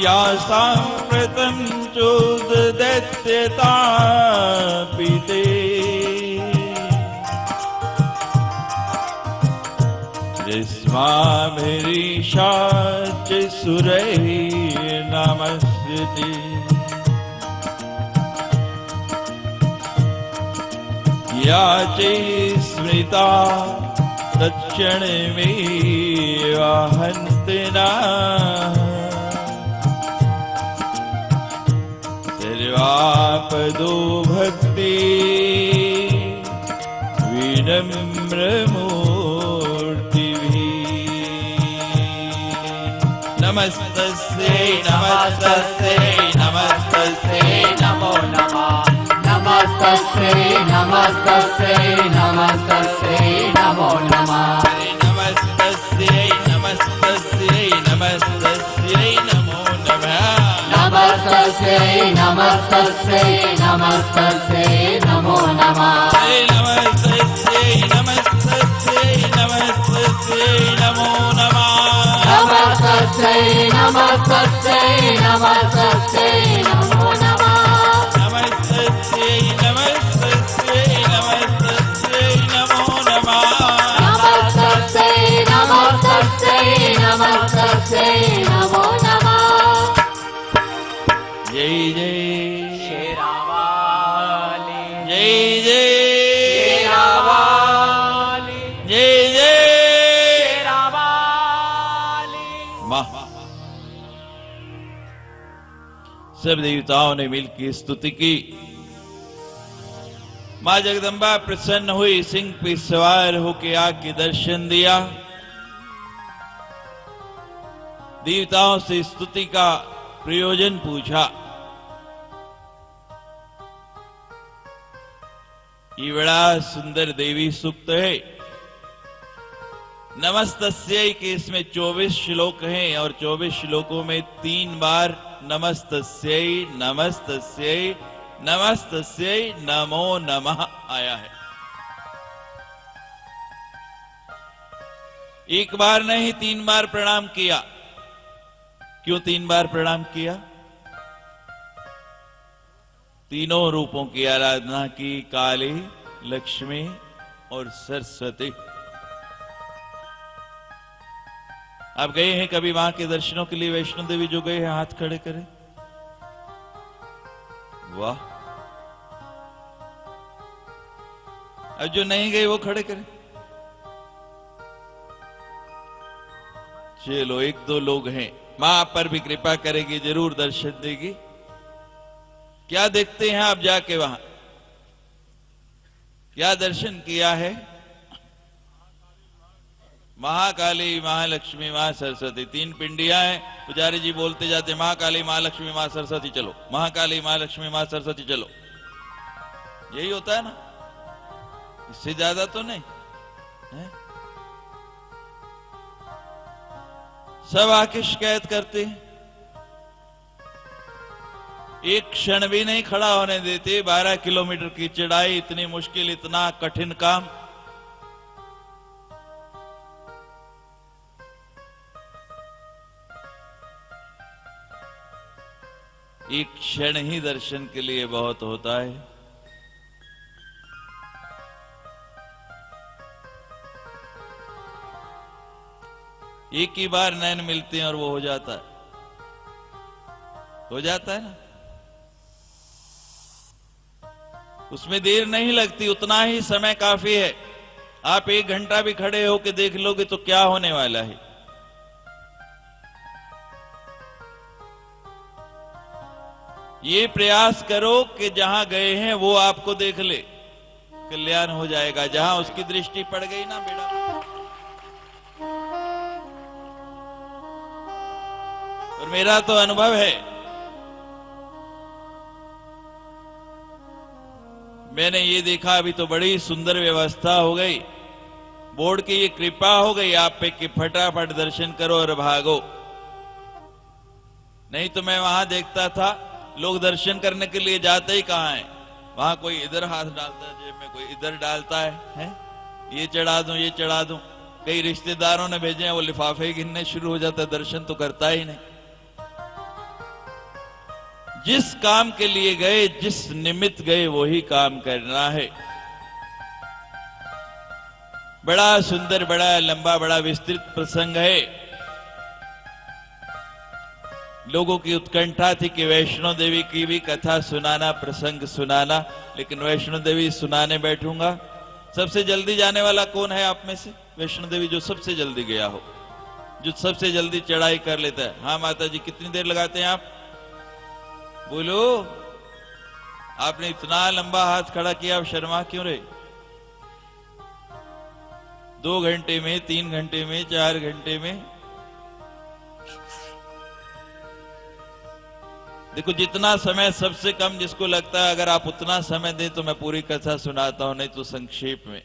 या साम्प्रतं चोददैत्यतापिते यस्माभिरीशा च सुरैः नमस्यते या च स्मृता तत्क्षणमेव हन्ति नः सर्वापदो भक्ति विनम्रमूर्तिभिः नमस्तस्यै नमस्तस्यै नमस्तस्यै नमो नमः नमस्तस्यै नमस्तस्यै नमस्तस्यै नमो नमः नमस्तस्यै नमस्तस्यै नमस्तस्यै नमो नमः नमस्तस्यै नमस्तस्यै नमस्तस्यै नमो नमः नमस्तस्यै नमस्तस्यै नमस्तस्यै नमो नमः नमस्तस्यै नमस्तस्यै नमस्तस्यै नमो नमः नमस्तस्यै नमस्तस्यै नमस्तस्यै नमो नमः नमस्तस्यै नमस्तस्यै नमस्तस्यै नमो नमः जय जय शेरावाली जय जय शेरावाली जय जय शेरावाली वाह सब देवताओं ने मिलकर स्तुति की। मां जगदम्बा प्रसन्न हुई, सिंह पे सवार होके आके दर्शन दिया। देवताओं से स्तुति का प्रयोजन पूछा। ये बड़ा सुंदर देवी सूक्त है। नमस्तस्यै के इसमें 24 श्लोक हैं और 24 श्लोकों में 3 बार नमस्तस्यै नमस्तस्यै नमस्तस्यै नमो नमः आया है। एक बार नहीं 3 बार प्रणाम किया। क्यों 3 बार प्रणाम किया? तीनों रूपों की आराधना की, काली, लक्ष्मी और सरस्वती। आप गए हैं कभी वहां के दर्शनों के लिए? वैष्णो देवी जो गए हैं हाथ खड़े करें। वाह। अब जो नहीं गए वो खड़े करें। चलो 1-2 लोग हैं। मां आप पर भी कृपा करेगी, जरूर दर्शन देगी। क्या देखते हैं आप जाके वहां? क्या दर्शन किया है? महाकाली, महालक्ष्मी, मां सरस्वती, 3 पिंडियां हैं। पुजारी जी बोलते जाते महाकाली, महालक्ष्मी, मां सरस्वती चलो, महाकाली, महालक्ष्मी, मां सरस्वती चलो। यही होता है ना, इससे ज्यादा तो नहीं है? सब आके शिकायत करते हैं, एक क्षण भी नहीं खड़ा होने देते। 12 किलोमीटर की चढ़ाई, इतनी मुश्किल, इतना कठिन काम। एक क्षण ही दर्शन के लिए बहुत होता है। एक ही बार नैन मिलते हैं और वो हो जाता है, हो जाता है ना। उसमें देर नहीं लगती, उतना ही समय काफी है। आप 1 घंटा भी खड़े होकर देख लोगे तो क्या होने वाला है। ये प्रयास करो कि जहां गए हैं वो आपको देख ले, कल्याण हो जाएगा। जहां उसकी दृष्टि पड़ गई ना बेटा, और मेरा तो अनुभव है, मैंने ये देखा। अभी तो बड़ी सुंदर व्यवस्था हो गई, बोर्ड की ये कृपा हो गई आप पे कि फटाफट दर्शन करो और भागो। नहीं तो मैं वहां देखता था लोग दर्शन करने के लिए जाते ही कहां है, वहां कोई इधर हाथ डालता है जेब में, कोई इधर डालता है? ये चढ़ा दूं, ये चढ़ा दूं। कई रिश्तेदारों ने भेजे हैं, वो लिफाफे गिनने शुरू हो जाता है, दर्शन तो करता ही नहीं। जिस काम के लिए गए, जिस निमित्त गए, वही काम करना है। बड़ा सुंदर, बड़ा लंबा, बड़ा विस्तृत प्रसंग है। लोगों की उत्कंठा थी कि वैष्णो देवी की भी कथा सुनाना, प्रसंग सुनाना, लेकिन वैष्णो देवी सुनाने बैठूंगा। सबसे जल्दी जाने वाला कौन है आप में से? वैष्णो देवी जो सबसे जल्दी गया हो, जो सबसे जल्दी चढ़ाई कर लेता है। हाँ माता जी, कितनी देर लगाते हैं आप? बोलो। आपने इतना लंबा हाथ खड़ा किया, आप शर्मा क्यों रहे? 2 घंटे में, 3 घंटे में, 4 घंटे में? देखो, जितना समय सबसे कम जिसको लगता है, अगर आप उतना समय दें तो मैं पूरी कथा सुनाता हूं, नहीं तो संक्षेप में।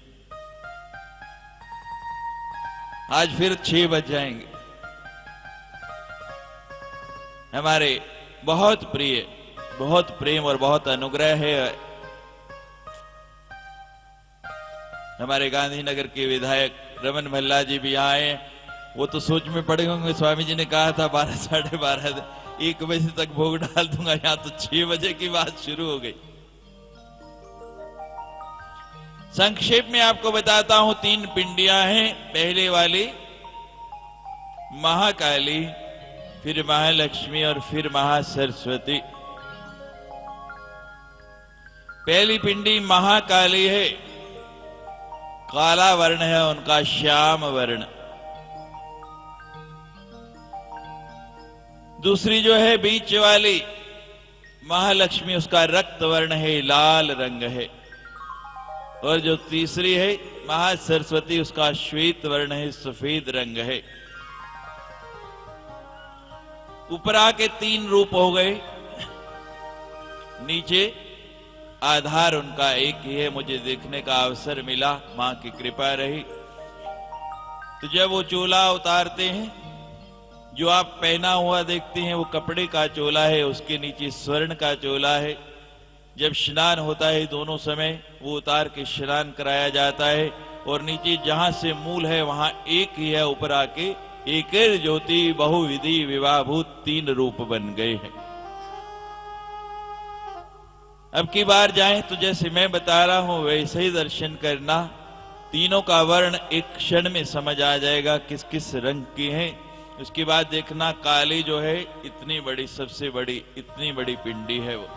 आज फिर 6 बज जाएंगे। हमारे बहुत प्रिय, बहुत प्रेम और बहुत अनुग्रह है हमारे गांधीनगर के विधायक रमन भल्ला जी भी आए। वो तो सोच में पड़े होंगे, स्वामी जी ने कहा था 12 साढ़े 12 1 बजे तक भोग डाल दूंगा, यहां तो 6 बजे की बात शुरू हो गई। संक्षेप में आपको बताता हूं, 3 पिंडियां हैं। पहले वाली महाकाली, फिर महालक्ष्मी और फिर महासरस्वती। पहली पिंडी महाकाली है, काला वर्ण है उनका, श्याम वर्ण। दूसरी जो है बीच वाली महालक्ष्मी, उसका रक्त वर्ण है, लाल रंग है। और जो तीसरी है महासरस्वती, उसका श्वेत वर्ण है, सफेद रंग है। ऊपर आके 3 रूप हो गए, नीचे आधार उनका एक ही है। मुझे देखने का अवसर मिला, मां की कृपा रही। तो जब वो चोला उतारते हैं, जो आप पहना हुआ देखते हैं वो कपड़े का चोला है, उसके नीचे स्वर्ण का चोला है। जब स्नान होता है दोनों समय वो उतार के स्नान कराया जाता है, और नीचे जहां से मूल है वहां एक ही है, ऊपर आके एक ज्योति बहुविधि विवाहभूत 3 रूप बन गए हैं। अब की बार जाएं तो जैसे मैं बता रहा हूं वैसे ही दर्शन करना। तीनों का वर्ण एक क्षण में समझ आ जाएगा किस किस रंग की है। उसके बाद देखना काली जो है इतनी बड़ी, सबसे बड़ी, इतनी बड़ी पिंडी है वो।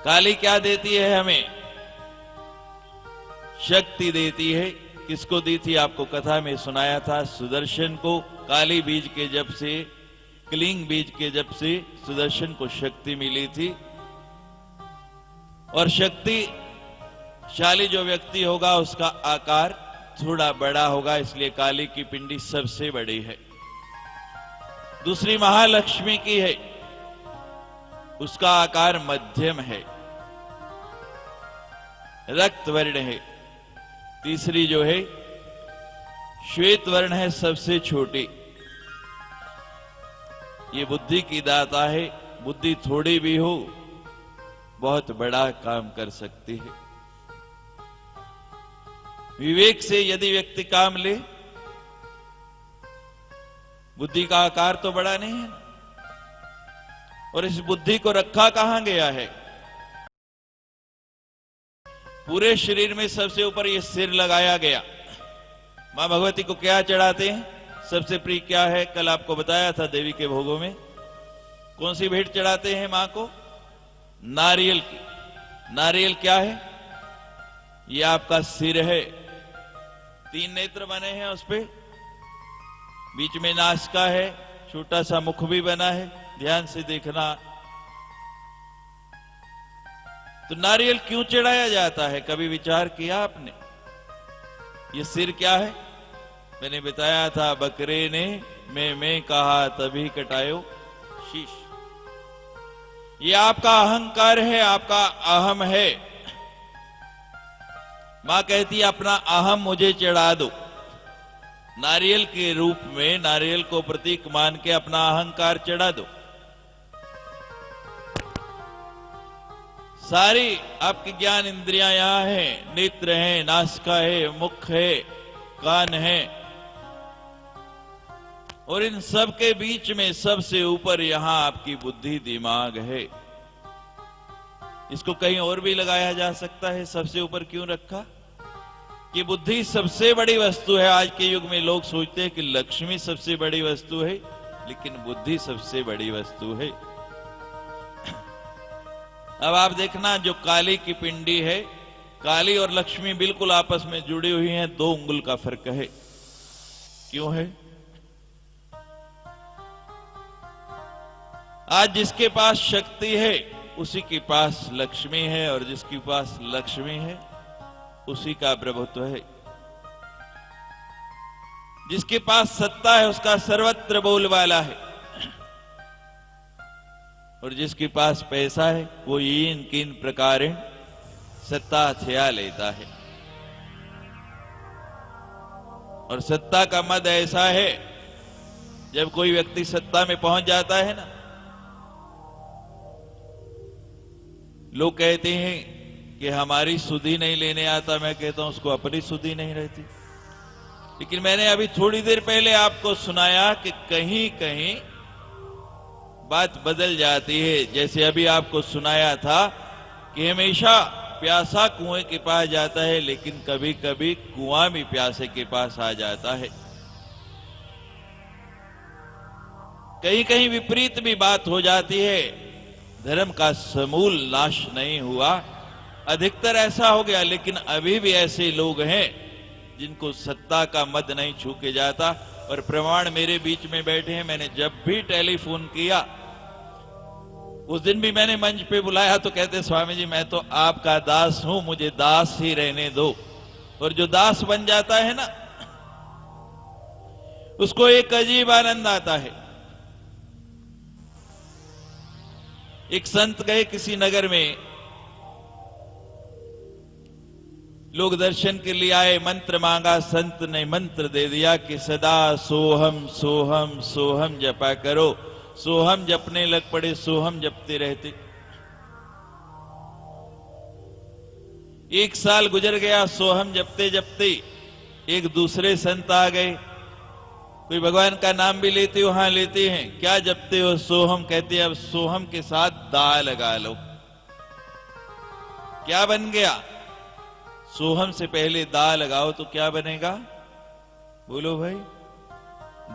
काली क्या देती है हमें? शक्ति देती है। किसको दी थी? आपको कथा में सुनाया था, सुदर्शन को। काली बीज के जब से, क्लिंग बीज के जब से सुदर्शन को शक्ति मिली थी। और शक्तिशाली जो व्यक्ति होगा उसका आकार थोड़ा बड़ा होगा, इसलिए काली की पिंडी सबसे बड़ी है। दूसरी महालक्ष्मी की है, उसका आकार मध्यम है, रक्त वर्ण है। तीसरी जो है श्वेत वर्ण है, सबसे छोटी। ये बुद्धि की दाता है। बुद्धि थोड़ी भी हो बहुत बड़ा काम कर सकती है। विवेक से यदि व्यक्ति काम ले, बुद्धि का आकार तो बड़ा नहीं है। और इस बुद्धि को रखा कहां गया है? पूरे शरीर में सबसे ऊपर ये सिर लगाया गया। मां भगवती को क्या चढ़ाते हैं? सबसे प्रिय क्या है? कल आपको बताया था देवी के भोगों में। कौन सी भेंट चढ़ाते हैं मां को? नारियल की। नारियल क्या है? ये आपका सिर है। 3 नेत्र बने हैं उस पे, बीच में नासिका है, छोटा सा मुख भी बना है। ध्यान से देखना। तो नारियल क्यों चढ़ाया जाता है? कभी विचार किया आपने? ये सिर क्या है? मैंने बताया था, बकरे ने मैं कहा तभी कटायो शीश। ये आपका अहंकार है, आपका अहम है। मां कहती है अपना अहम मुझे चढ़ा दो। नारियल के रूप में, नारियल को प्रतीक मान के अपना अहंकार चढ़ा दो। सारी आपकी ज्ञान इंद्रियां यहां हैं। नेत्र हैं, नासिका है, मुख है, कान है, और इन सब के बीच में सबसे ऊपर यहां आपकी बुद्धि, दिमाग है। इसको कहीं और भी लगाया जा सकता है। सबसे ऊपर क्यों रखा? कि बुद्धि सबसे बड़ी वस्तु है। आज के युग में लोग सोचते हैं कि लक्ष्मी सबसे बड़ी वस्तु है, लेकिन बुद्धि सबसे बड़ी वस्तु है। अब आप देखना, जो काली की पिंडी है, काली और लक्ष्मी बिल्कुल आपस में जुड़ी हुई हैं। 2 उंगल का फर्क है। क्यों है? आज जिसके पास शक्ति है उसी के पास लक्ष्मी है, और जिसके पास लक्ष्मी है उसी का प्रभुत्व है। जिसके पास सत्ता है उसका सर्वत्र बोलबाला है, और जिसके पास पैसा है वो इन किन प्रकार सत्ता हथिया लेता है। और सत्ता का मद ऐसा है, जब कोई व्यक्ति सत्ता में पहुंच जाता है ना, लोग कहते हैं कि हमारी सुधि नहीं लेने आता। मैं कहता हूं उसको अपनी सुधि नहीं रहती। लेकिन मैंने अभी थोड़ी देर पहले आपको सुनाया कि कहीं कहीं बात बदल जाती है। जैसे अभी आपको सुनाया था कि हमेशा प्यासा कुएं के पास जाता है, लेकिन कभी कभी कुआं भी प्यासे के पास आ जाता है। कहीं कहीं विपरीत भी बात हो जाती है। धर्म का समूल नाश नहीं हुआ, अधिकतर ऐसा हो गया। लेकिन अभी भी ऐसे लोग हैं जिनको सत्ता का मद नहीं छू के जाता। और प्रमाण मेरे बीच में बैठे हैं। मैंने जब भी टेलीफोन किया, उस दिन भी मैंने मंच पे बुलाया तो कहते स्वामी जी मैं तो आपका दास हूं, मुझे दास ही रहने दो। और जो दास बन जाता है ना, उसको एक अजीब आनंद आता है। एक संत गए किसी नगर में, लोग दर्शन के लिए आए, मंत्र मांगा, संत ने मंत्र दे दिया कि सदा सोहम सोहम सोहम जपा करो। सोहम जपने लग पड़े, सोहम जपते रहते। 1 साल गुजर गया, सोहम जपते जपते एक दूसरे संत आ गए। कोई भगवान का नाम भी लेते हो? हाँ लेते हैं। क्या जपते हो? सोहम। कहते हैं अब सोहम के साथ दा लगा लो। क्या बन गया? सोहम से पहले दा लगाओ तो क्या बनेगा? बोलो भाई।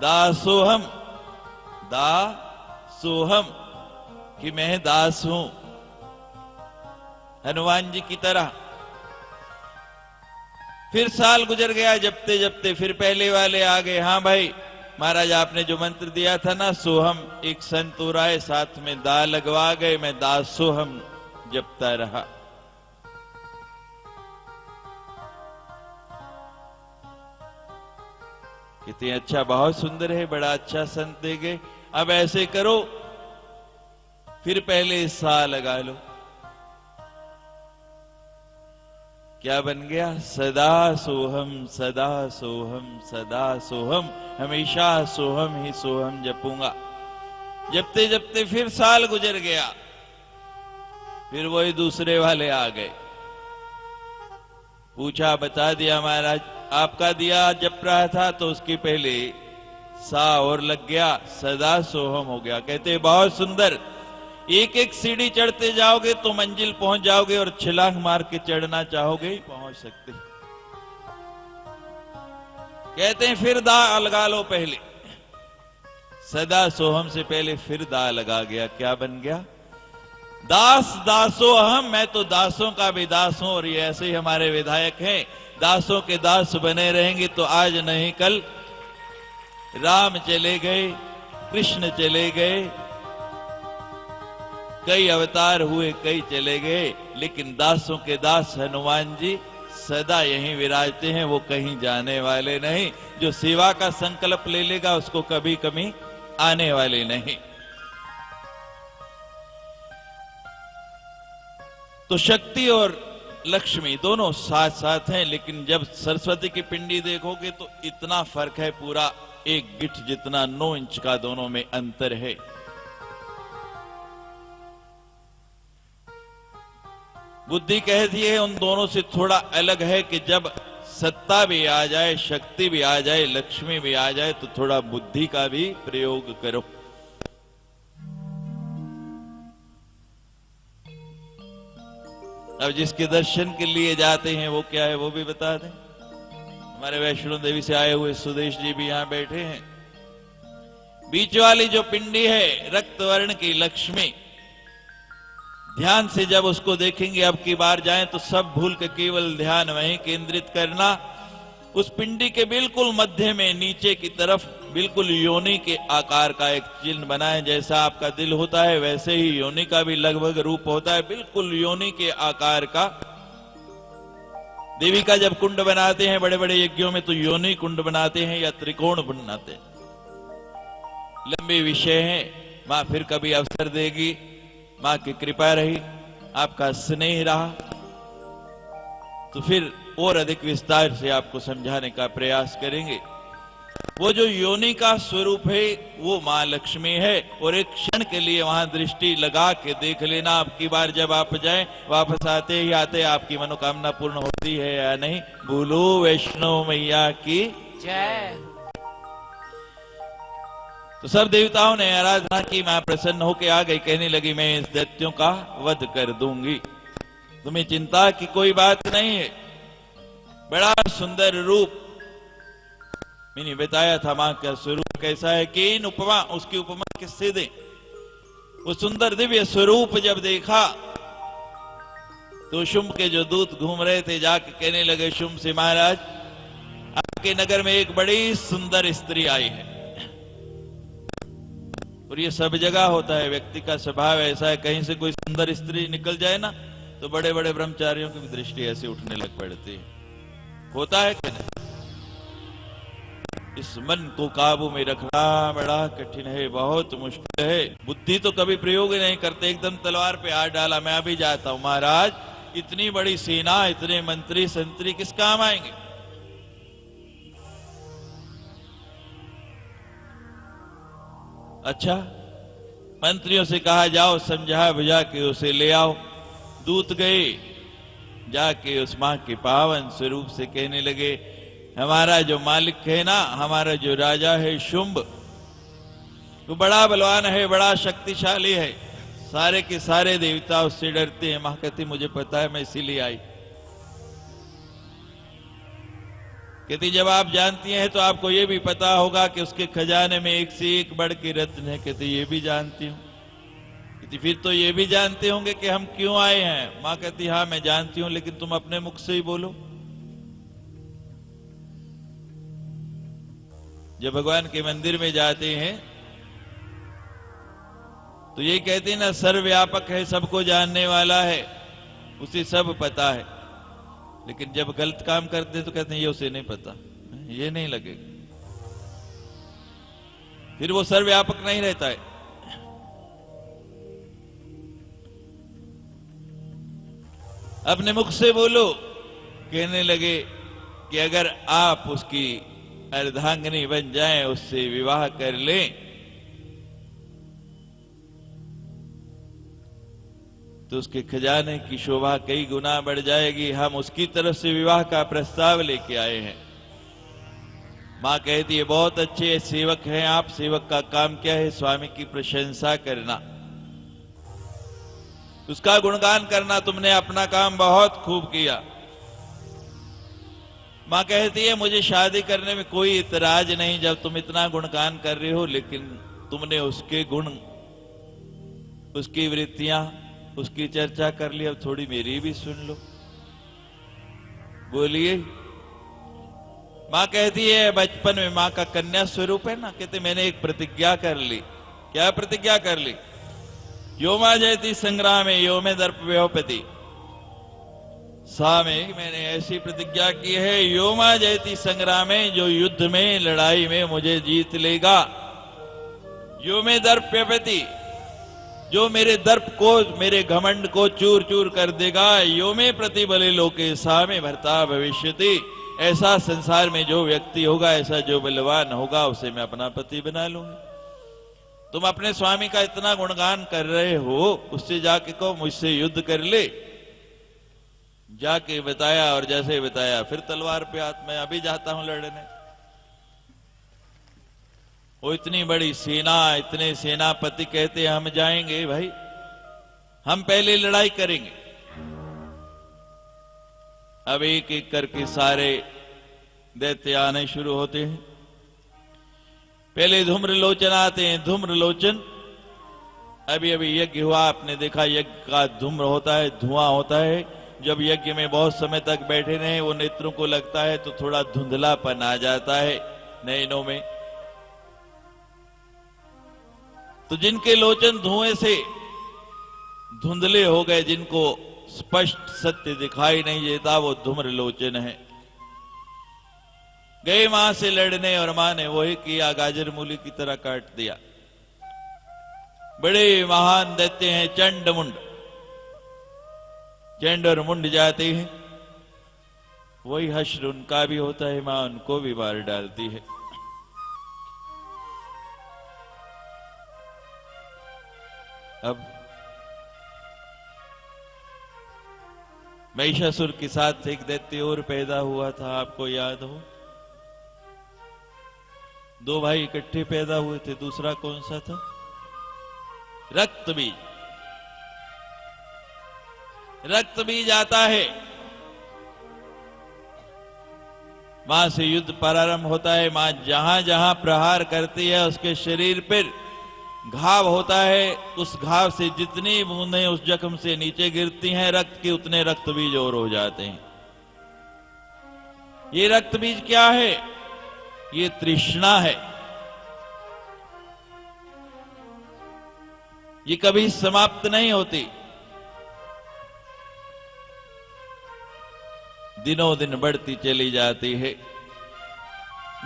दा सोहम। दा सोहम कि मैं दास हूं, हनुमान जी की तरह। फिर साल गुजर गया, जपते जपते फिर पहले वाले आ गए। हाँ भाई महाराज, आपने जो मंत्र दिया था ना सोहम, एक संत हो रहा है साथ में दा लगवा गए, मैं दास सोहम जपता रहा। कितनी अच्छा, बहुत सुंदर है, बड़ा अच्छा संत दे गए। अब ऐसे करो, फिर पहले सा लगा लो। क्या बन गया? सदा सोहम सदा सोहम सदा सोहम, हमेशा सोहम ही सोहम जपूंगा। जपते जपते फिर साल गुजर गया, फिर वही दूसरे वाले आ गए। पूछा, बता दिया महाराज, आपका दिया जप रहा था तो उसके पहले सा और लग गया, सदा सोहम हो गया। कहते बहुत सुंदर, एक एक सीढ़ी चढ़ते जाओगे तो मंजिल पहुंच जाओगे, और छलांग मार के चढ़ना चाहोगे ही पहुंच सकते। कहते हैं फिर दा लगा लो पहले। सदा सोहम से पहले फिर दा लगा गया। क्या बन गया? दास दासो अहम, मैं तो दासों का भी दास हूं। और ये ऐसे ही हमारे विधायक हैं, दासों के दास बने रहेंगे तो आज नहीं कल राम चले गए, कृष्ण चले गए, कई अवतार हुए, कई चले गए, लेकिन दासों के दास हनुमान जी सदा यहीं विराजते हैं। वो कहीं जाने वाले नहीं। जो सेवा का संकल्प ले लेगा उसको कभी कमी आने वाली नहीं। तो शक्ति और लक्ष्मी दोनों साथ साथ हैं, लेकिन जब सरस्वती की पिंडी देखोगे तो इतना फर्क है, पूरा 1 गिठ जितना 9 इंच का दोनों में अंतर है। बुद्धि कहती है उन दोनों से थोड़ा अलग है कि जब सत्ता भी आ जाए, शक्ति भी आ जाए, लक्ष्मी भी आ जाए तो थोड़ा बुद्धि का भी प्रयोग करो। अब जिसके दर्शन के लिए जाते हैं वो क्या है वो भी बता दें। हमारे वैष्णो देवी से आए हुए सुदेश जी भी यहां बैठे हैं। बीच वाली जो पिंडी है रक्त वर्ण की लक्ष्मी, ध्यान से जब उसको देखेंगे, अब की बार जाएं तो सब भूल के केवल ध्यान वहीं केंद्रित करना। उस पिंडी के बिल्कुल मध्य में नीचे की तरफ बिल्कुल योनि के आकार का एक चिन्ह बनाए। जैसा आपका दिल होता है वैसे ही योनि का भी लगभग रूप होता है, बिल्कुल योनि के आकार का। देवी का जब कुंड बनाते हैं बड़े बड़े यज्ञों में तो योनि कुंड बनाते हैं या त्रिकोण बनाते हैं। लंबे विषय हैं, मां फिर कभी अवसर देगी। मां की कृपा रही, आपका स्नेह रहा तो फिर और अधिक विस्तार से आपको समझाने का प्रयास करेंगे। वो जो योनि का स्वरूप है वो मां लक्ष्मी है। और एक क्षण के लिए वहां दृष्टि लगा के देख लेना। अब की बार जब आप जाएं, वापस आते ही आते आपकी मनोकामना पूर्ण होती है या नहीं। बोलो वैष्णो मैया की जय। तो सब देवताओं ने आराधना की। मां प्रसन्न होकर आ गई, कहने लगी मैं इस दैत्यों का वध कर दूंगी, तुम्हें चिंता की कोई बात नहीं है। बड़ा सुंदर रूप मैंने बताया था। मां का स्वरूप कैसा है कि इन उपमा, उसकी उपमा किससे दें। वो सुंदर दिव्य स्वरूप जब देखा तो शुंभ के जो दूत घूम रहे थे जाके कहने लगे शुंभ से, महाराज आपके नगर में एक बड़ी सुंदर स्त्री आई है। और ये सब जगह होता है, व्यक्ति का स्वभाव ऐसा है, कहीं से कोई सुंदर स्त्री निकल जाए ना तो बड़े बड़े ब्रह्मचारियों की दृष्टि ऐसे उठने लग पड़ती है। होता है कि नहीं? इस मन को काबू में रखना बड़ा कठिन है, बहुत मुश्किल है। बुद्धि तो कभी प्रयोग ही नहीं करते, एकदम तलवार पे हाथ डाला, मैं अभी जाता हूं महाराज इतनी बड़ी सेना, इतने मंत्री संतरी किस काम आएंगे? अच्छा, मंत्रियों से कहा जाओ समझा बुझा के उसे ले आओ। दूत गए, जाके उस मां के पावन स्वरूप से कहने लगे, हमारा जो मालिक है ना, हमारा जो राजा है शुंभ, वो बड़ा बलवान है, बड़ा शक्तिशाली है, सारे के सारे देवता उससे डरते हैं। मां कहती मुझे पता है, मैं इसीलिए आई। कहती जब आप जानती हैं तो आपको ये भी पता होगा कि उसके खजाने में एक से एक बढ़ के रत्न है। कहती ये भी जानती हूं। कहती फिर तो ये भी जानते होंगे कि हम क्यों आए हैं। मां कहती हाँ मैं जानती हूं, लेकिन तुम अपने मुख से ही बोलो। जब भगवान के मंदिर में जाते हैं तो ये कहते हैं ना, सर्वव्यापक है, सबको जानने वाला है, उसे सब पता है। लेकिन जब गलत काम करते हैं तो कहते हैं ये उसे नहीं पता, ये नहीं लगेगा। फिर वो सर्वव्यापक नहीं रहता है। अपने मुख से बोलो। कहने लगे कि अगर आप उसकी अर्धांगिनी बन जाएं, उससे विवाह कर लें, तो उसके खजाने की शोभा कई गुना बढ़ जाएगी। हम उसकी तरफ से विवाह का प्रस्ताव लेके आए हैं। मां कहती है बहुत अच्छे सेवक हैं आप। सेवक का काम क्या है? स्वामी की प्रशंसा करना, उसका गुणगान करना। तुमने अपना काम बहुत खूब किया। मां कहती है मुझे शादी करने में कोई इतराज नहीं जब तुम इतना गुणगान कर रहे हो, लेकिन तुमने उसके गुण, उसकी वृत्तियां, उसकी चर्चा कर ली, अब थोड़ी मेरी भी सुन लो। बोलिए। मां कहती है बचपन में मां का कन्या स्वरूप है ना, कहते मैंने एक प्रतिज्ञा कर ली। क्या प्रतिज्ञा कर ली? योमा जयति संग्रामे योमे दर्प व्योपति। सामे मैंने ऐसी प्रतिज्ञा की है, योमा जयति संग्रामे, जो युद्ध में, लड़ाई में मुझे जीत लेगा, योमे दर्प व्योपति, जो मेरे दर्प को, मेरे घमंड को चूर चूर कर देगा, योमे प्रतिबले लोके सामे भर्ता भविष्यति। ऐसा संसार में जो व्यक्ति होगा, ऐसा जो बलवान होगा, उसे मैं अपना पति बना लूंगी। तुम अपने स्वामी का इतना गुणगान कर रहे हो, उससे जाके कहो मुझसे युद्ध कर ले। जाके बताया, और जैसे बताया फिर तलवार पे हाथ, मैं अभी जाता हूं लड़ने। वो इतनी बड़ी सेना, इतने सेनापति कहते हम जाएंगे भाई, हम पहले लड़ाई करेंगे। अब एक एक करके सारे दैत्य आने शुरू होते हैं। पहले धूम्रलोचन आते हैं। धूम्रलोचन, अभी अभी यज्ञ हुआ, आपने देखा यज्ञ का धूम्र होता है, धुआं होता है। जब यज्ञ में बहुत समय तक बैठे रहे, वो नेत्रों को लगता है तो थोड़ा धुंधलापन आ जाता है नयनों में। तो जिनके लोचन धुएं से धुंधले हो गए, जिनको स्पष्ट सत्य दिखाई नहीं देता, वो धूम्र लोचन है। गए मां से लड़ने, और मां ने वही किया, गाजर मूली की तरह काट दिया। बड़े महान दैत्य हैं चंड मुंड। चंड और मुंड जाते हैं, वही हश्र उनका भी होता है, मां उनको भी मार डालती है। अब महिषासुर के साथ एक दैत्य और पैदा हुआ था, आपको याद हो? दो भाई इकट्ठे पैदा हुए थे। दूसरा कौन सा था? रक्त बीज। रक्त बीज आता है, मां से युद्ध प्रारंभ होता है। मां जहां जहां प्रहार करती है, उसके शरीर पर घाव होता है। उस घाव से जितनी बूंदें उस जख्म से नीचे गिरती हैं रक्त के, उतने रक्त बीज और हो जाते हैं। ये रक्त बीज क्या है? ये तृष्णा है। ये कभी समाप्त नहीं होती, दिनों दिन बढ़ती चली जाती है।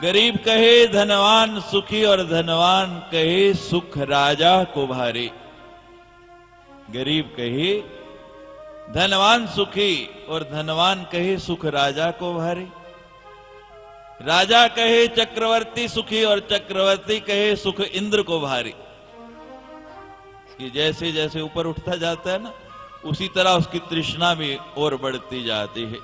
गरीब कहे धनवान सुखी, और धनवान कहे सुख राजा को भारी। गरीब कहे धनवान सुखी और धनवान कहे सुख राजा को भारी, राजा कहे चक्रवर्ती सुखी और चक्रवर्ती कहे सुख इंद्र को भारी। कि जैसे जैसे ऊपर उठता जाता है ना, उसी तरह उसकी तृष्णा भी और बढ़ती जाती है।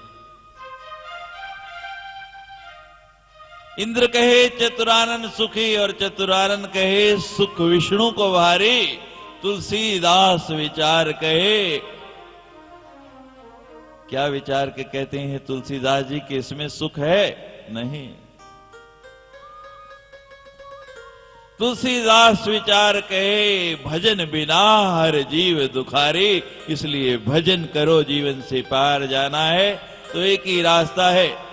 इंद्र कहे चतुरानन सुखी और चतुरानन कहे सुख विष्णु को भारी। तुलसीदास विचार कहे, क्या विचार के कहते हैं तुलसीदास जी कि इसमें सुख है? नहीं। तुलसीदास विचार कहे भजन बिना हर जीव दुखारी, इसलिए भजन करो जीवन से पार जाना है। तो एक ही रास्ता है,